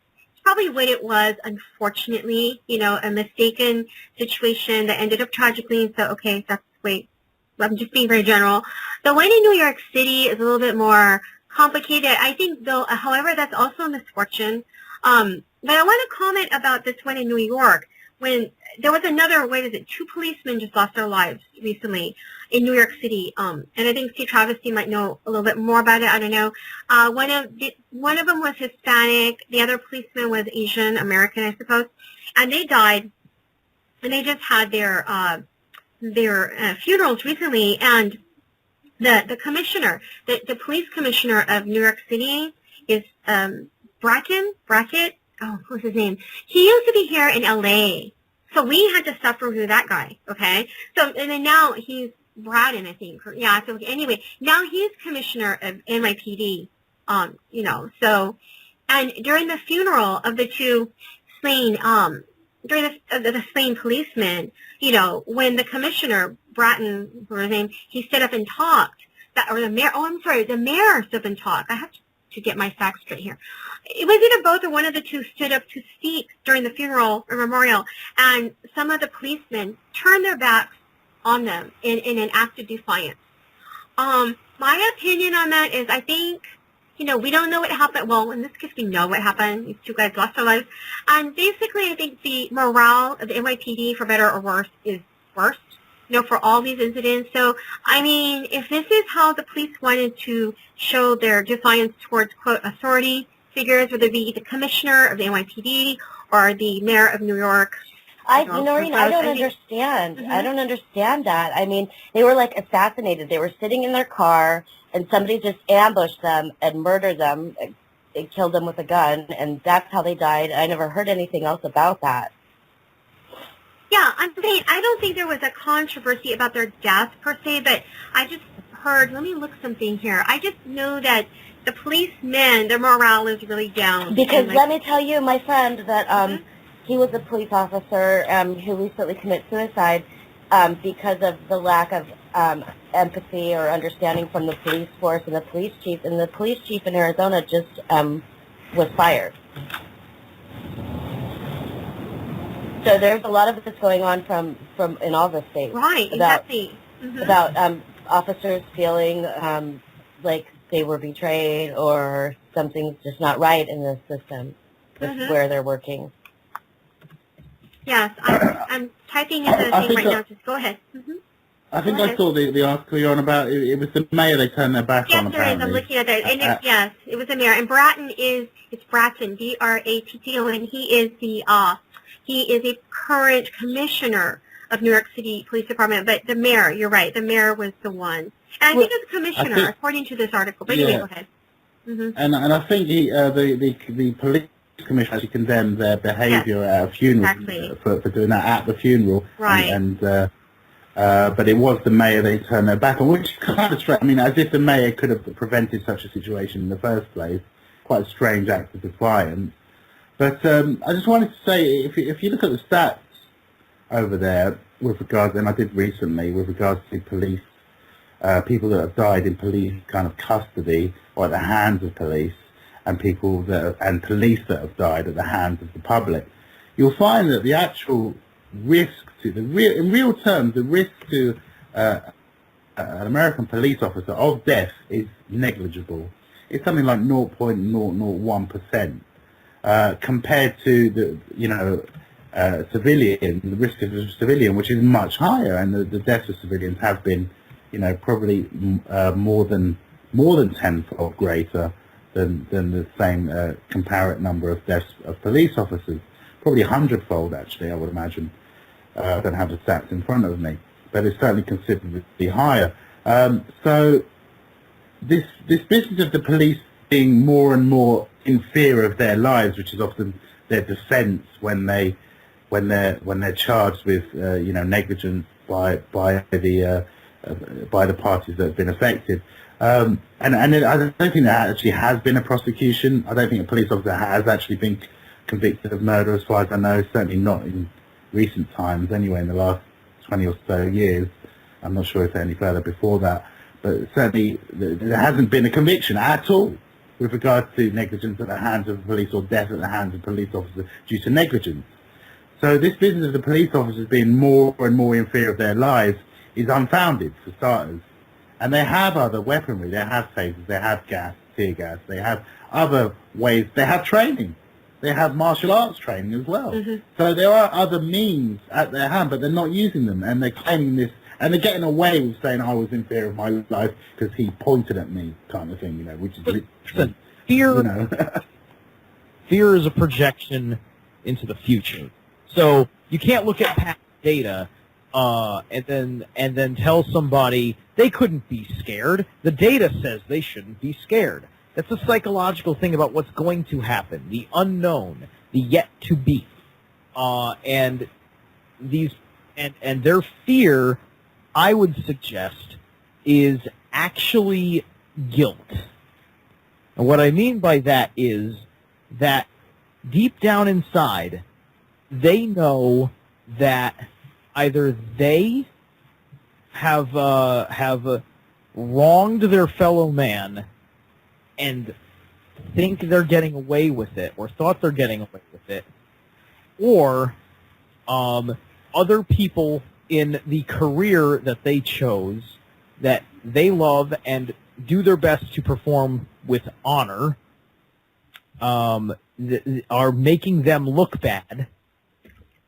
probably what it was, unfortunately, a mistaken situation that ended up tragically. So, okay, that's the way I'm just being very general. The one in New York City is a little bit more complicated. I think, though, however, that's also a misfortune. But I want to comment about this one in New York when there was another, two policemen just lost their lives recently in New York City. And I think Steve Travis, you might know a little bit more about it. I don't know. One of them was Hispanic. The other policeman was Asian American, I suppose. And they died. And they just had their funerals recently. And the commissioner, the police commissioner of New York City is Brackett. Oh, what's his name? He used to be here in L.A., so we had to suffer through that guy, okay? So, and then now he's Braden, I think. Yeah, so anyway, now he's commissioner of NYPD, so, and during the funeral of the two slain, the slain policemen, when the commissioner, Bratton, or his name, he stood up and talked, the mayor stood up and talked. I have to get my facts straight here. It was either both or one of the two stood up to speak during the funeral or memorial, and some of the policemen turned their backs on them in an act of defiance. My opinion on that is I think, we don't know what happened. Well, in this case, we know what happened. These two guys lost their lives. And basically, I think the morale of the NYPD, for better or worse, is worse, for all these incidents. So, I mean, if this is how the police wanted to show their defiance towards, quote, authority figures, whether it be the commissioner of the NYPD or the mayor of New York.
Noreen, I don't understand. I don't understand that. I mean, they were like assassinated. They were sitting in their car, and somebody just ambushed them and murdered them. They killed them with a gun, and that's how they died. I never heard anything else about that.
Yeah, I'm saying I don't think there was a controversy about their death per se, but I just heard, let me look something here. I just know that the policemen, their morale is really down.
Because let me tell you, my friend, that he was a police officer who recently committed suicide because of the lack of empathy or understanding from the police force and the police chief. And the police chief in Arizona just was fired. So there's a lot of this going on from in all the states.
Right, exactly.
About officers feeling like they were betrayed or something's just not right in the system where they're working.
Yes, I'm typing in the thing right now. Just go ahead.
I think I saw the article you're on about. It was the mayor they turned their back on, apparently.
Yes, there is. I'm looking at that. And yes, it was the mayor. And Bratton it's Bratton, B-R-A-T-T-O, and he is a current commissioner of New York City Police Department. But the mayor, you're right, the mayor was the one. And I think it's commissioner, according to this article. But anyway, go ahead.
And I think the police commissioner actually condemned their behaviour at a funeral for doing that at the funeral.
Right.
But it was the mayor they turned their back on, which is kind of strange. I mean, as if the mayor could have prevented such a situation in the first place. Quite a strange act of defiance. But I just wanted to say, if you look at the stats over there with regards, and I did recently, with regards to police, people that have died in police kind of custody or at the hands of police, and police that have died at the hands of the public, you'll find that the actual risk in real terms, the risk to an American police officer of death is negligible. It's something like 0.001%. Compared to the civilian, the risk of a civilian, which is much higher, and the deaths of civilians have been, probably more than tenfold greater than the same comparative number of deaths of police officers, probably 100-fold actually, I would imagine. I don't have the stats in front of me, but it's certainly considerably higher. So this business of the police being more and more in fear of their lives, which is often their defence when they're charged with negligence by the parties that have been affected, and I don't think there actually has been a prosecution. I don't think a police officer has actually been convicted of murder, as far as I know. Certainly not in recent times, anyway. In the last 20 or so years, I'm not sure if any further before that, but certainly there hasn't been a conviction at all with regard to negligence at the hands of police or death at the hands of police officers due to negligence. So this business of the police officers being more and more in fear of their lives is unfounded, for starters. And they have other weaponry. They have tasers, they have gas, tear gas, they have other ways. They have training. They have martial arts training as well. So there are other means at their hand, but they're not using them. And they're claiming this, and they're getting away with saying I was in fear of my life because he pointed at me, kind of thing, which is literally,
fear. Fear is a projection into the future. So you can't look at past data and then tell somebody they couldn't be scared. The data says they shouldn't be scared. That's a psychological thing about what's going to happen, the unknown, the yet to be, and their fear, I would suggest, is actually guilt. And what I mean by that is that deep down inside, they know that either they have wronged their fellow man and think they're getting away with it, or thought they're getting away with it, or other people in the career that they chose that they love and do their best to perform with honor are making them look bad,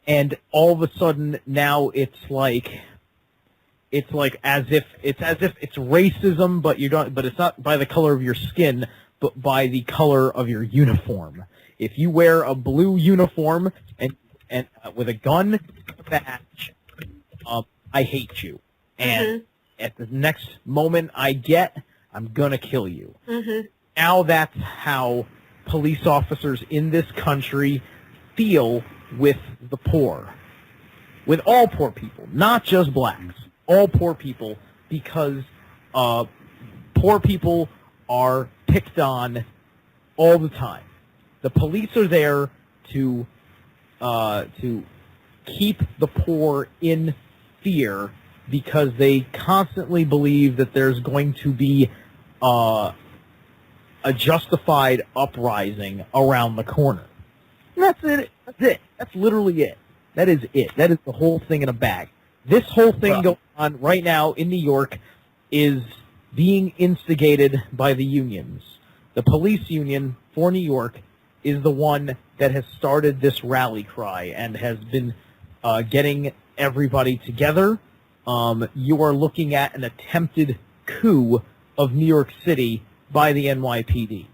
and all of a sudden now it's as if it's racism, but it's not by the color of your skin, but by the color of your uniform. If you wear a blue uniform and with a gun badge, I hate you. And at the next moment I'm gonna kill you. Now that's how police officers in this country feel with the poor, with all poor people, not just blacks. All poor people, because poor people are picked on all the time. The police are there to keep the poor in fear because they constantly believe that there's going to be a justified uprising around the corner. And that's it. That's it. That's literally it. That is it. That is the whole thing in a bag. This whole thing going on right now in New York is being instigated by the unions. The police union for New York is the one that has started this rally cry and has been getting everybody together. You are looking at an attempted coup of New York City by the NYPD,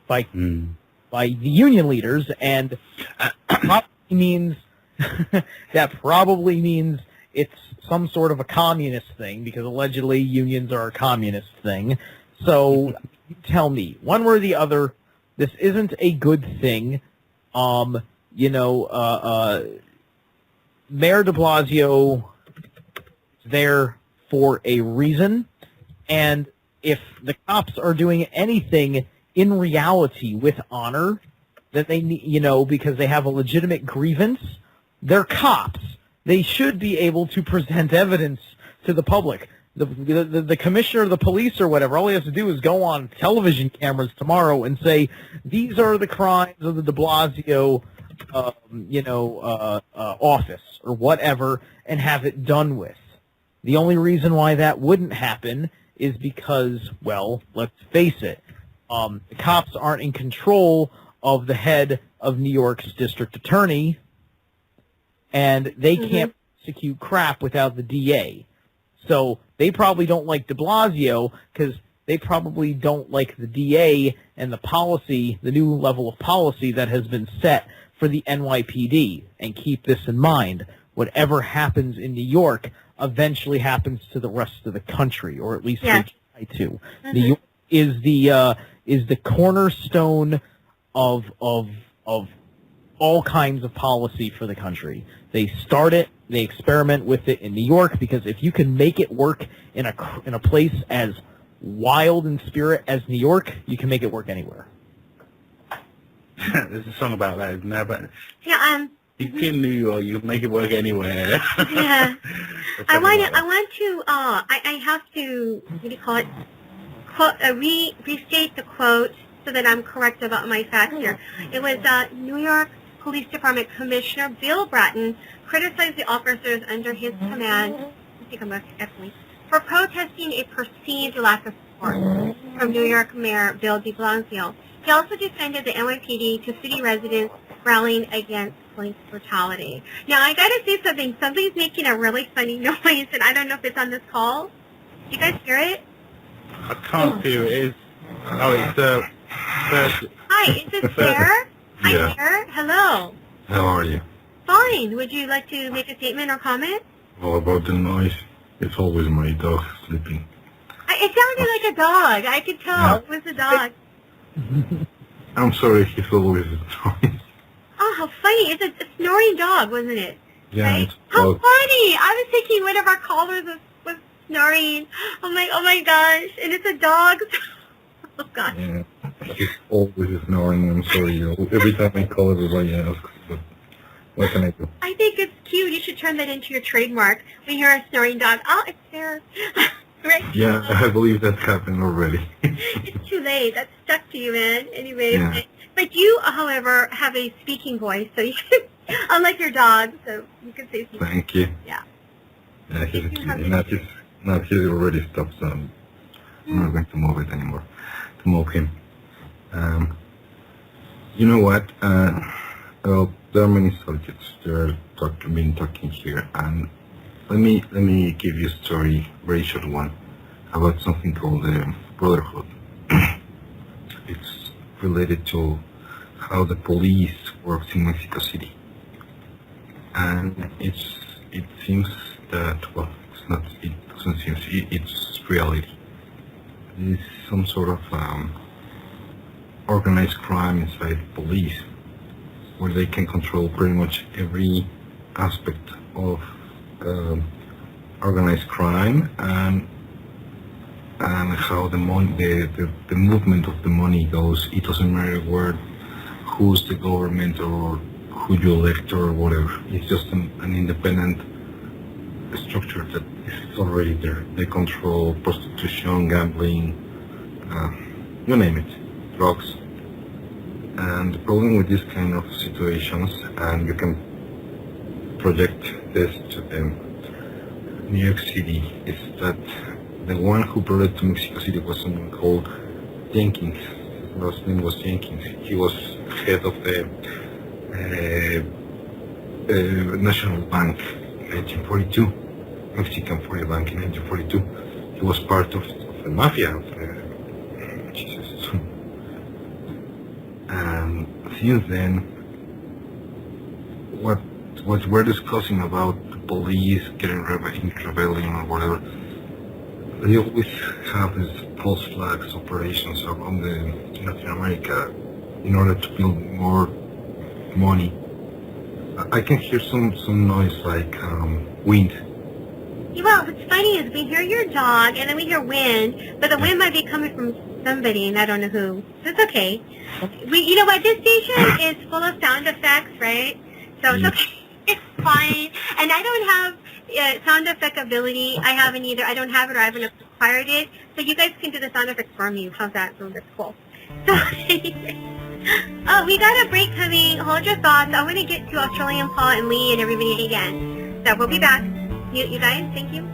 by the union leaders, and that probably means it's some sort of a communist thing, because allegedly unions are a communist thing. So you tell me, one way or the other, this isn't a good thing. Mayor de Blasio is there for a reason, and if the cops are doing anything in reality with honor, that they need, because they have a legitimate grievance, they're cops. They should be able to present evidence to the public. The commissioner of the police or whatever, all he has to do is go on television cameras tomorrow and say, these are the crimes of the de Blasio, office or whatever, and have it done with. The only reason why that wouldn't happen is because, well, let's face it, the cops aren't in control of the head of New York's district attorney, and they can't prosecute crap without the DA. So they probably don't like de Blasio because they probably don't like the DA and the policy, the new level of policy that has been set for the NYPD. And keep this in mind, whatever happens in New York eventually happens to the rest of the country, or at least they try to. New York is the cornerstone of all kinds of policy for the country. They start it, they experiment with it in New York, because if you can make it work in a place as wild in spirit as New York, you can make it work anywhere.
There's a song about that, isn't there? But you can New York, you can make it work anywhere.
Yeah. I have to, what do you call it? Restate the quote so that I'm correct about my facts here. It was New York Police Department Commissioner Bill Bratton criticized the officers under his command take a look at the link, for protesting a perceived lack of support from New York Mayor Bill de Blasio. He also defended the NYPD to city residents rallying against police brutality. Now, I gotta say something. Somebody's making a really funny noise, and I don't know if it's on this call. Do you guys hear it?
I can't hear it.
Hi, is this Sarah? Hi,
Yeah.
Sarah. Hello.
How are you?
Fine. Would you like to make a statement or comment?
Well, about the noise, it's always my dog sleeping.
It sounded like a dog. I could tell. It was a dog.
I'm sorry, he's always noise.
Oh, how funny. It's a snoring dog, wasn't it?
Yeah,
Right?
it's
How
dog.
funny. I was thinking one of our callers was snoring. I'm like, oh my gosh. And it's a dog. Oh gosh.
Yeah, he's always snoring. I'm sorry. Every time I call, everybody asks, but what can I do?
I think it's cute. You should turn that into your trademark. We hear a snoring dog. Oh, it's there. Right?
Yeah, I believe that's happened already.
It's too late. That's stuck to you, man. Anyway,
Yeah.
but you, however, have a speaking voice, so you can, unlike your dog, so you can say something.
Thank you.
Yeah.
Yeah, he's already stopped, so I'm not going to move it anymore. To move him. You know what? Well, there are many subjects that are been talking here, and let me give you a story, very short one, about something called Brotherhood. It's related to how the police works in Mexico City, and it seems that, well, it doesn't seem, it's reality. There's some sort of organized crime inside police, where they can control pretty much every aspect of organized crime and how the money, the movement of the money goes. It doesn't matter who's the government or who you elect or whatever. It's just an independent structure that is already there. They control prostitution, gambling, you name it, drugs. And the problem with these kind of situations, and you can project this to New York City, is that the one who brought it to Mexico City was someone called Jenkins. His last name was Jenkins. He was head of the National Bank in 1942, Mexican Bank in 1942. He was part of the mafia. Jesus. And since then, what we're discussing about the police getting in rebellion or whatever, they always have these false flags operations around Latin America in order to build more money. I can hear some noise like wind.
Well, what's funny is we hear your dog, and then we hear wind, but the wind might be coming from somebody, and I don't know who. So it's okay. You know what? This station is full of sound effects, right? So it's okay. It's fine. And I don't have sound effect ability. I haven't either. I don't have it, or I haven't acquired it. So you guys can do the sound effects for me. How's that? So that's cool. So oh, we got a break coming. Hold your thoughts. I want to get to Australian Paul and Lee and everybody again. So we'll be back. You guys, thank you.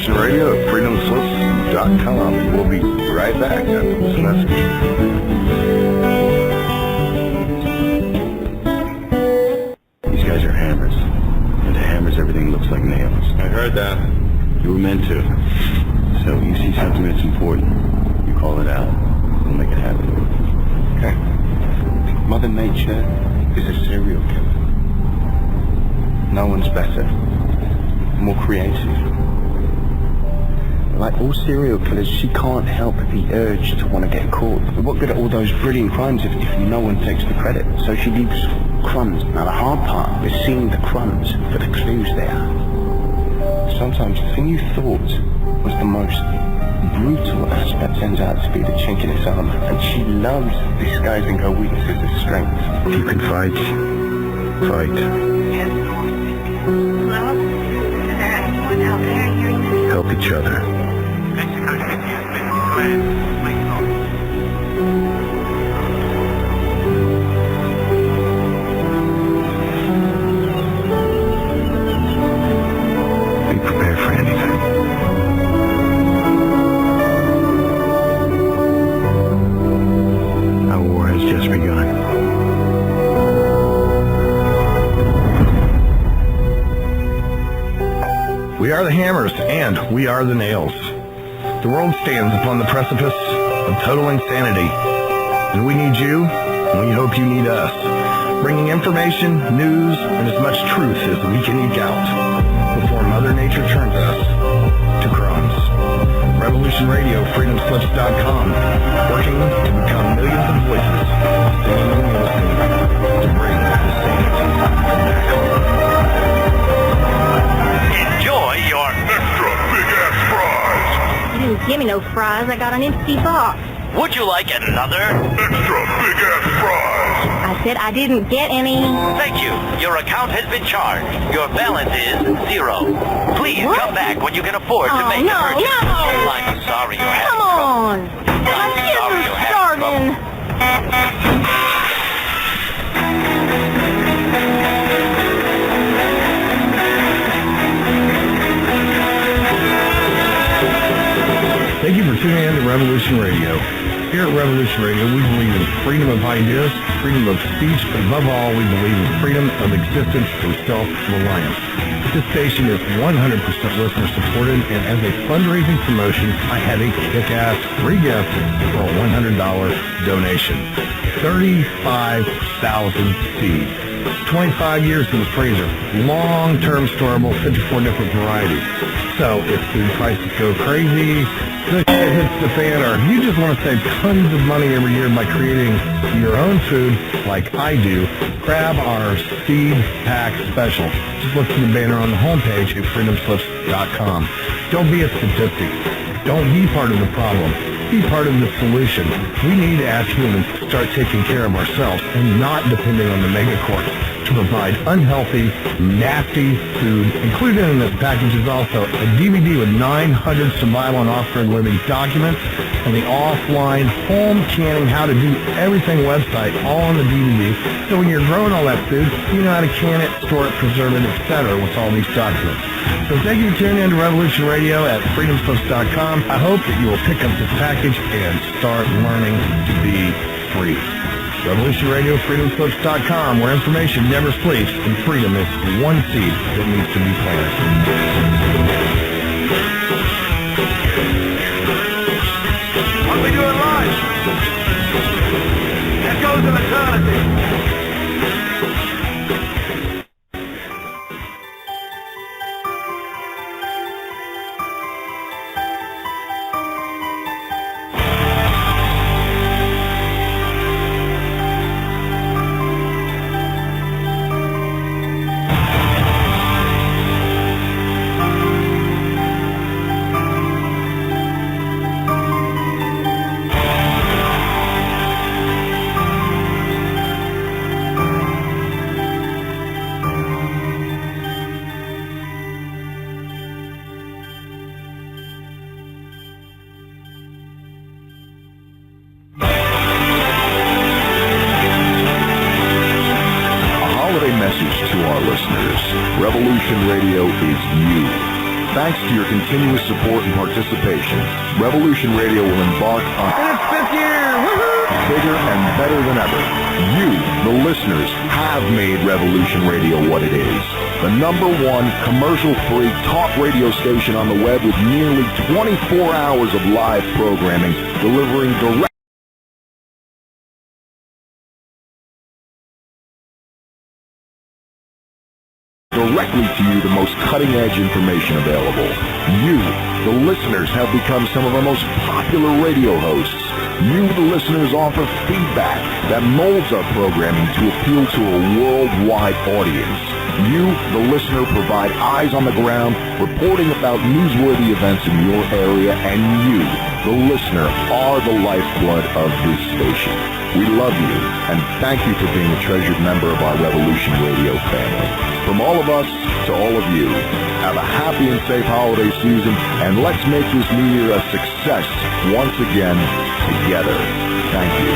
Radio at freedomslips.com, and we'll be right back after this message. These guys are hammers, and to hammers everything looks like nails.
I heard that.
You were meant to. So you see something that's important, you call it out, we'll make it happen. Okay? Mother Nature is a serial killer. No one's better, more creative.
Like all serial killers, she can't help the urge to want to get caught. What good are all those brilliant crimes if no one takes the credit? So she leaves crumbs. Now the hard part is seeing the crumbs for the clues there. Sometimes the thing you thought was the most brutal aspect turns out to be the chink in its armor, and she loves disguising her weaknesses as strengths.
If you can fight, fight.
Hello? Is there anyone out there hearing me?
Help each other.
Mexico City has been declared complete loss.
Be prepared for anything. Our war has just begun.
We are the hammers, and we are the nails. The world stands upon the precipice of total insanity, and we need you, and we hope you need us, bringing information, news, and as much truth as we can eke out before Mother Nature turns us to crumbs. Revolution Radio, freedomslips.com, working to become millions of voices, singing and listening to bring the sanity back home.
Enjoy your extra big-ass fries.
You didn't give me no fries. I got an empty box.
Would you like another? Extra big-ass fries.
I said I didn't get any.
Thank you. Your account has been charged. Your balance is 0. Please come back when you can afford to make a purchase.
No.
I'm sorry you're having
Come on. I'm
sorry you're having
starving.
Thank you for tuning in to Revolution Radio. Here at Revolution Radio, we believe in freedom of ideas, freedom of speech, but above all, we believe in freedom of existence and self-reliance. This station is 100% listener-supported, and as a fundraising promotion, I have a kick-ass free gift for a $100 donation. 35,000 seeds. 25 years in the freezer. Long-term storable, 54 different varieties. So if food prices go crazy, the shit hits the fan, or you just want to save tons of money every year by creating your own food like I do, grab our seed pack special. Just look for the banner on the homepage at freedomslips.com. Don't be a statistic. Don't be part of the problem. Be part of the solution. We need, as humans, to start taking care of ourselves and not depending on the megacorps to provide unhealthy, nasty food. Included in this package is also a DVD with 900 survival and off-grid living documents and the offline home canning how to do everything website all on the DVD. So when you're growing all that food, you know how to can it, store it, preserve it, etc. with all these documents. So thank you for tuning in to Revolution Radio at freedomslips.com. I hope that you will pick up this package and start learning to be free. Revolution Radio, freedomslips.com, where information never sleeps and freedom is one seed that needs to be planted.
What we do in life? That goes in eternity.
Revolution Radio is you. Thanks to your continuous support and participation, Revolution Radio will embark on its 5th year! Bigger and better than ever. You, the listeners, have made Revolution Radio what it is. The #1 commercial-free talk radio station on the web with nearly 24 hours of live programming, delivering directly to you the most cutting-edge information available. You, the listeners, have become some of our most popular radio hosts. You, the listeners, offer feedback that molds our programming to appeal to a worldwide audience. You, the listener, provide eyes on the ground, reporting about newsworthy events in your area, and you, the listener, are the lifeblood of this station. We love you, and thank you for being a treasured member of our Revolution Radio family. From all of us to all of you, have a happy and safe holiday season, and let's make this new year a success once again together. Thank you.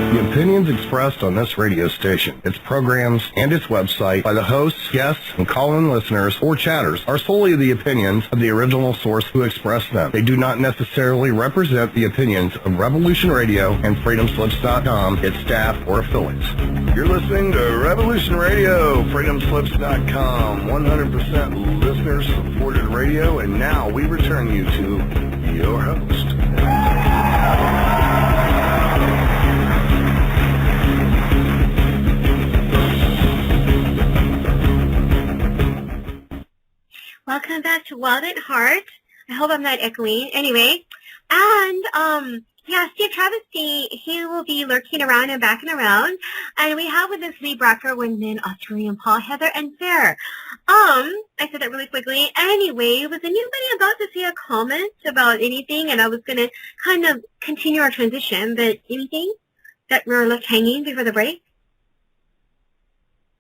The opinions expressed on this radio station, its programs, and its website by the hosts, guests, and call-in listeners or chatters are solely the opinions of the original source who expressed them. They do not necessarily represent the opinions of Revolution Radio and FreedomSlips.com, its staff, or affiliates. You're listening to Revolution Radio, FreedomSlips.com, 100% listener-supported radio, and now we return you to your host.
Welcome back to Wild at Heart. I hope I'm not echoing. Anyway, and yeah, Steve Travesty, he will be lurking around and backing around. And we have with us Lee Bracker, Wingman, Australian Paul, Heather, and Fair. I said that really quickly. Anyway, was anybody about to say a comment about anything? And I was going to kind of continue our transition, but anything that we're left hanging before the break?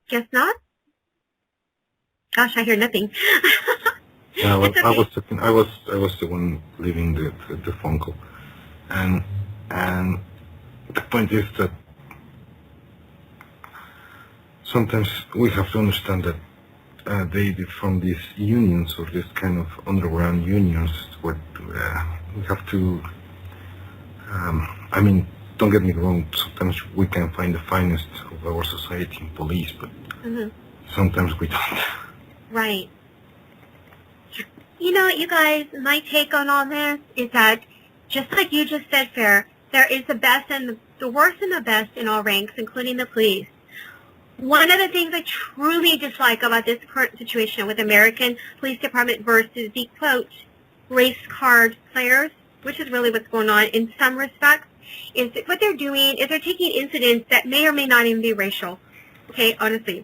Guess not? Gosh, I hear nothing.
Yeah, well,
okay.
I was the one leaving the phone call, and the point is that sometimes we have to understand that they from these unions or this kind of underground unions, what we have to. I mean, don't get me wrong. Sometimes we can find the finest of our society in police, but sometimes we don't.
Right. You know, you guys, my take on all this is that, just like you just said, Fair, there is the best and the worst and the best in all ranks, including the police. One of the things I truly dislike about this current situation with American Police Department versus the, quote, race card players, which is really what's going on in some respects, is that what they're doing is they're taking incidents that may or may not even be racial, okay, honestly,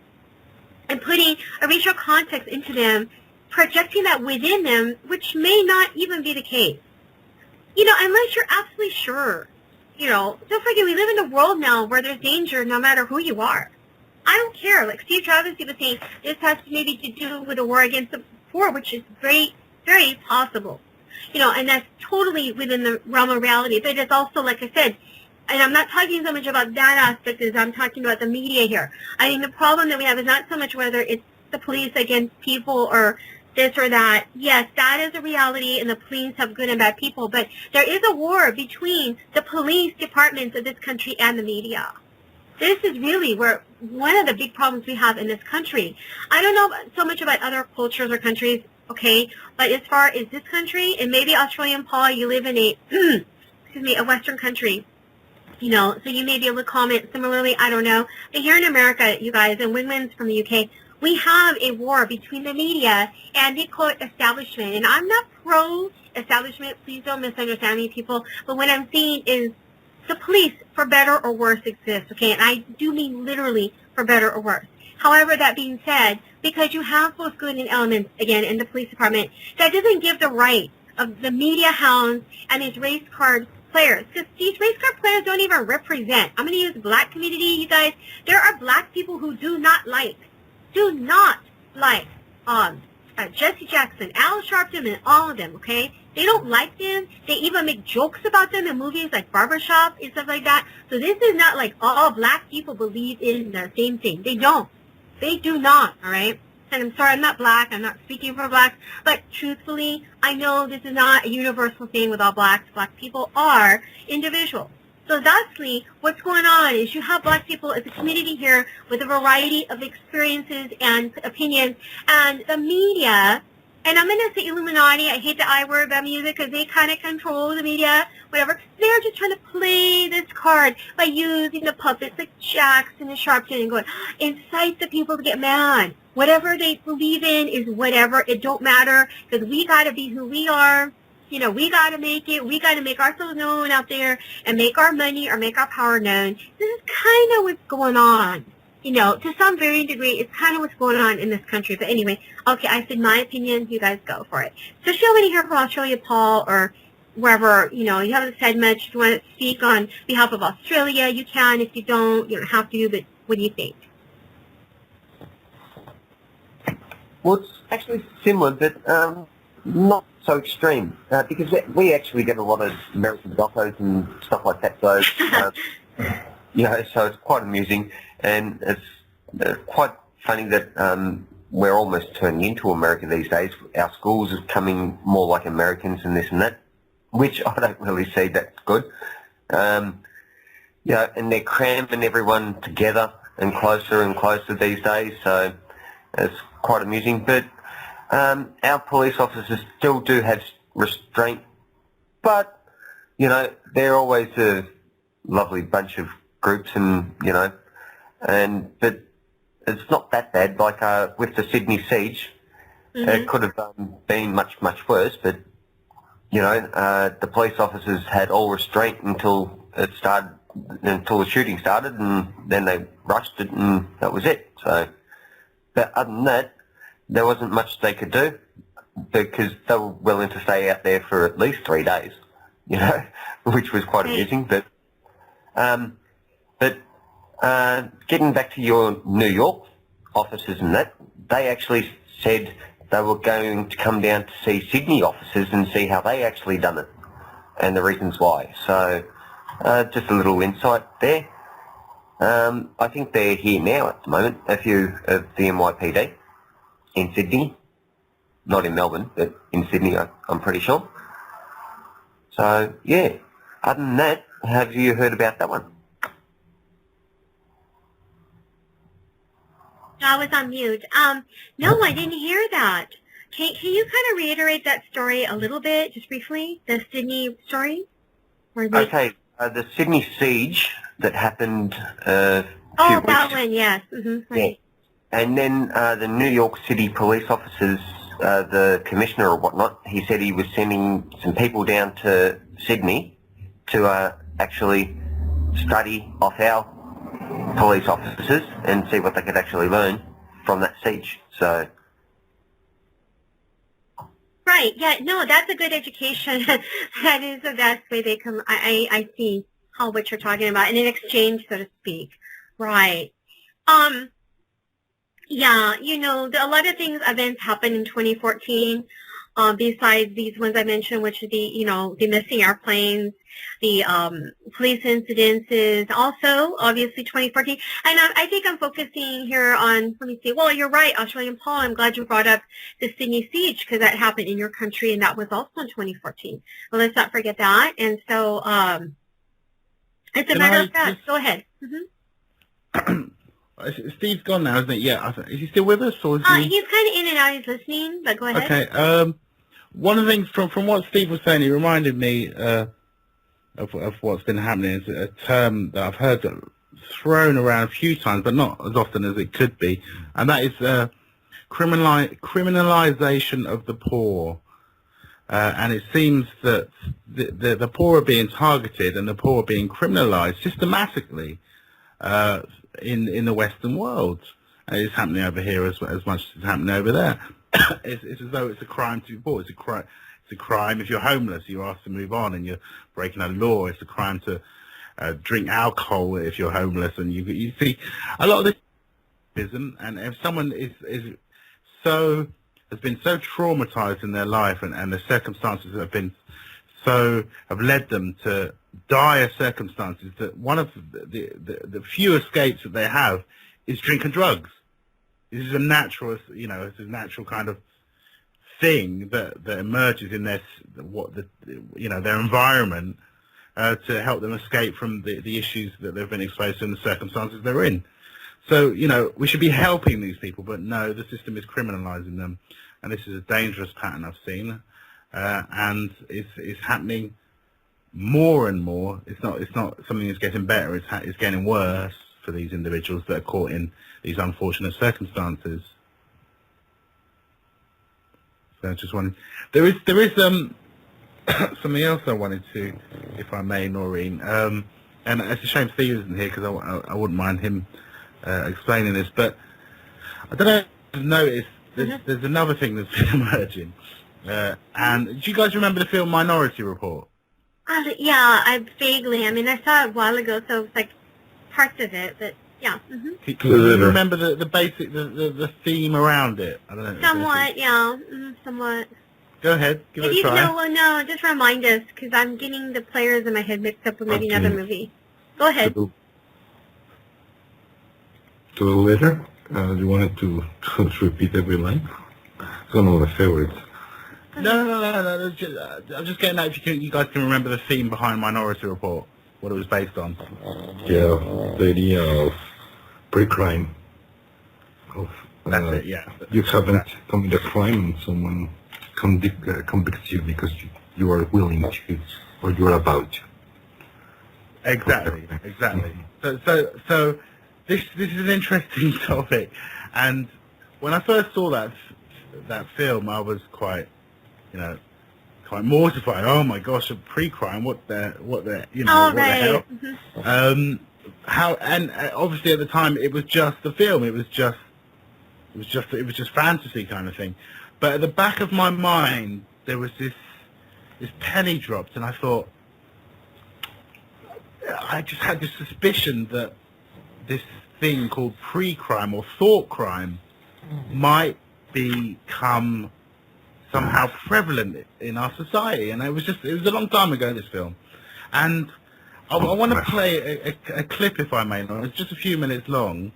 and putting a racial context into them, projecting that within them, which may not even be the case. You know, unless you're absolutely sure. You know, don't forget, we live in a world now where there's danger no matter who you are. I don't care. Like Steve Travis was saying, this has maybe to do with a war against the poor, which is very, very possible. You know, and that's totally within the realm of reality. But it's also, like I said, and I'm not talking so much about that aspect as I'm talking about the media here. I mean, the problem that we have is not so much whether it's the police against people or this or that. Yes, that is a reality, and the police have good and bad people, but there is a war between the police departments of this country and the media. This is really where one of the big problems we have in this country. I don't know so much about other cultures or countries, okay, but as far as this country, and maybe Australian Paul, you live in a, a Western country, you know, so you may be able to comment similarly, I don't know. But here in America, you guys, and Wingman's from the UK, we have a war between the media and the, quote, establishment. And I'm not pro-establishment. Please don't misunderstand me, people. But what I'm saying is the police, for better or worse, exist, okay? And I do mean literally for better or worse. However, that being said, because you have both good and elements, again, in the police department, that doesn't give the right of the media hounds and these race card players, because these race card players don't even represent. I'm going to use the black community, you guys. There are black people who do not like Jesse Jackson, Al Sharpton, and all of them, okay? They don't like them. They even make jokes about them in movies like Barbershop and stuff like that. So this is not like all black people believe in the same thing. They don't. They do not, all right? And I'm sorry, I'm not black. I'm not speaking for blacks. But truthfully, I know this is not a universal thing with all blacks. Black people are individuals. So thusly, what's going on is you have black people as a community here with a variety of experiences and opinions, and the media and I'm going to say Illuminati. I hate the I word about music because they kind of control the media, whatever. They're just trying to play this card by using the puppets like Jackson and Sharpton and going, incite the people to get mad. Whatever they believe in is whatever. It don't matter because we got to be who we are. You know, we got to make it. We got to make ourselves known out there and make our money or make our power known. This is kind of what's going on. You know, to some varying degree, it's kind of what's going on in this country. But anyway, okay, I said my opinion. You guys go for it. So if you have any here from Australia, Paul, or wherever, you know, you haven't said much. If you want to speak on behalf of Australia, you can. If you don't have to. But what do you think?
Well, it's actually similar, but not so extreme, because we actually get a lot of American docos and stuff like that, so, you know, so it's quite amusing, and it's quite funny that we're almost turning into America these days. Our schools are becoming more like Americans and this and that, which I don't really see that's good. You know, and they're cramming everyone together and closer these days, so it's quite amusing, but our police officers still do have restraint, but, you know, they're always a lovely bunch of groups and, you know, but it's not that bad. Like with the Sydney siege, it could have been much, much worse, but, you know, the police officers had all restraint until the shooting started, and then they rushed it, and that was it. So, but other than that, there wasn't much they could do because they were willing to stay out there for at least 3 days, you know, which was quite amusing. But getting back to your New York officers and that, they actually said they were going to come down to see Sydney officers and see how they actually done it and the reasons why. So just a little insight there. I think they're here now at the moment, a few of the NYPD in Sydney, not in Melbourne, but in Sydney, I'm pretty sure. So, yeah, other than that, have you heard about that one?
I was on mute. No, I didn't hear that. Can you kind of reiterate that story a little bit, just briefly, the Sydney story?
Okay, the Sydney siege that happened
that one, yes. Mm-hmm, right.
Yeah. And then the New York City police officers, the commissioner or whatnot, he said he was sending some people down to Sydney to actually study off our police officers and see what they could actually learn from that siege. So.
Right, yeah, no, that's a good education. That is the best way they come. I see what you're talking about, in an exchange, so to speak. Right. Yeah, you know, a lot of events happened in 2014, besides these ones I mentioned, which are the missing airplanes, the police incidences, also, obviously, 2014. And I think I'm focusing here on, let me see, well, you're right, Australian Paul, I'm glad you brought up the Sydney siege, because that happened in your country, and that was also in 2014. Well, let's not forget that. And so, it's a matter of fact. Go ahead. Mm-hmm.
Steve's gone now, isn't he? Yeah. Is he still with us? Or is
he's kind of in and out. He's listening, but go ahead.
Okay. One of the things from what Steve was saying, he reminded me of what's been happening. Is a term that I've heard thrown around a few times, but not as often as it could be, and that is criminalization of the poor. And it seems that the poor are being targeted and the poor are being criminalized systematically in the Western world. It's happening over here as much as it's happening over there. It's as though it's a crime to be poor. It's a crime if you're homeless, you're asked to move on and you're breaking a law. It's a crime to drink alcohol if you're homeless. And you see a lot of this, and if someone has been so traumatized in their life and the circumstances have led them to dire circumstances, that one of the few escapes that they have is drinking drugs. This is a natural, it's a natural kind of thing that emerges in their environment to help them escape from the issues that they've been exposed to and the circumstances they're in. So, we should be helping these people, but no, the system is criminalizing them
and this is a dangerous pattern I've seen, and it's happening more and more. It's not something that's getting better. It's getting worse for these individuals that are caught in these unfortunate circumstances. So I just wanted, there is something else I wanted to, if I may, Noreen. And it's a shame Steve isn't here because I wouldn't mind him explaining this. But I don't know if you've noticed, there's another thing that's been emerging. And do you guys remember the film Minority Report?
Yeah, I vaguely. I mean, I saw it a while ago, so it's like parts of it, but yeah.
Can you remember the basic, the theme around it? I don't know.
Somewhat, yeah, somewhat.
Go ahead, give it a try.
No, just remind us, because I'm getting the players in my head mixed up with maybe another movie. Go ahead.
To the letter? You wanted to repeat every line? It's one of my favorites.
No. I'm just getting at if you guys can remember the theme behind Minority Report, what it was based on.
Yeah, the idea of pre-crime.
That's it, yeah.
You haven't committed a crime and someone convicts you because you are willing to, or you are about to.
Exactly. So this is an interesting topic, and when I first saw that film, I was quite mortified. Oh my gosh, a pre-crime! What the hell? And obviously at the time it was just the film. It was just fantasy kind of thing. But at the back of my mind, there was this penny dropped, and I thought, I just had this suspicion that this thing called pre-crime or thought crime might become somehow prevalent in our society. And it was a long time ago, this film. And I want to play a clip, if I may. It's just a few minutes long.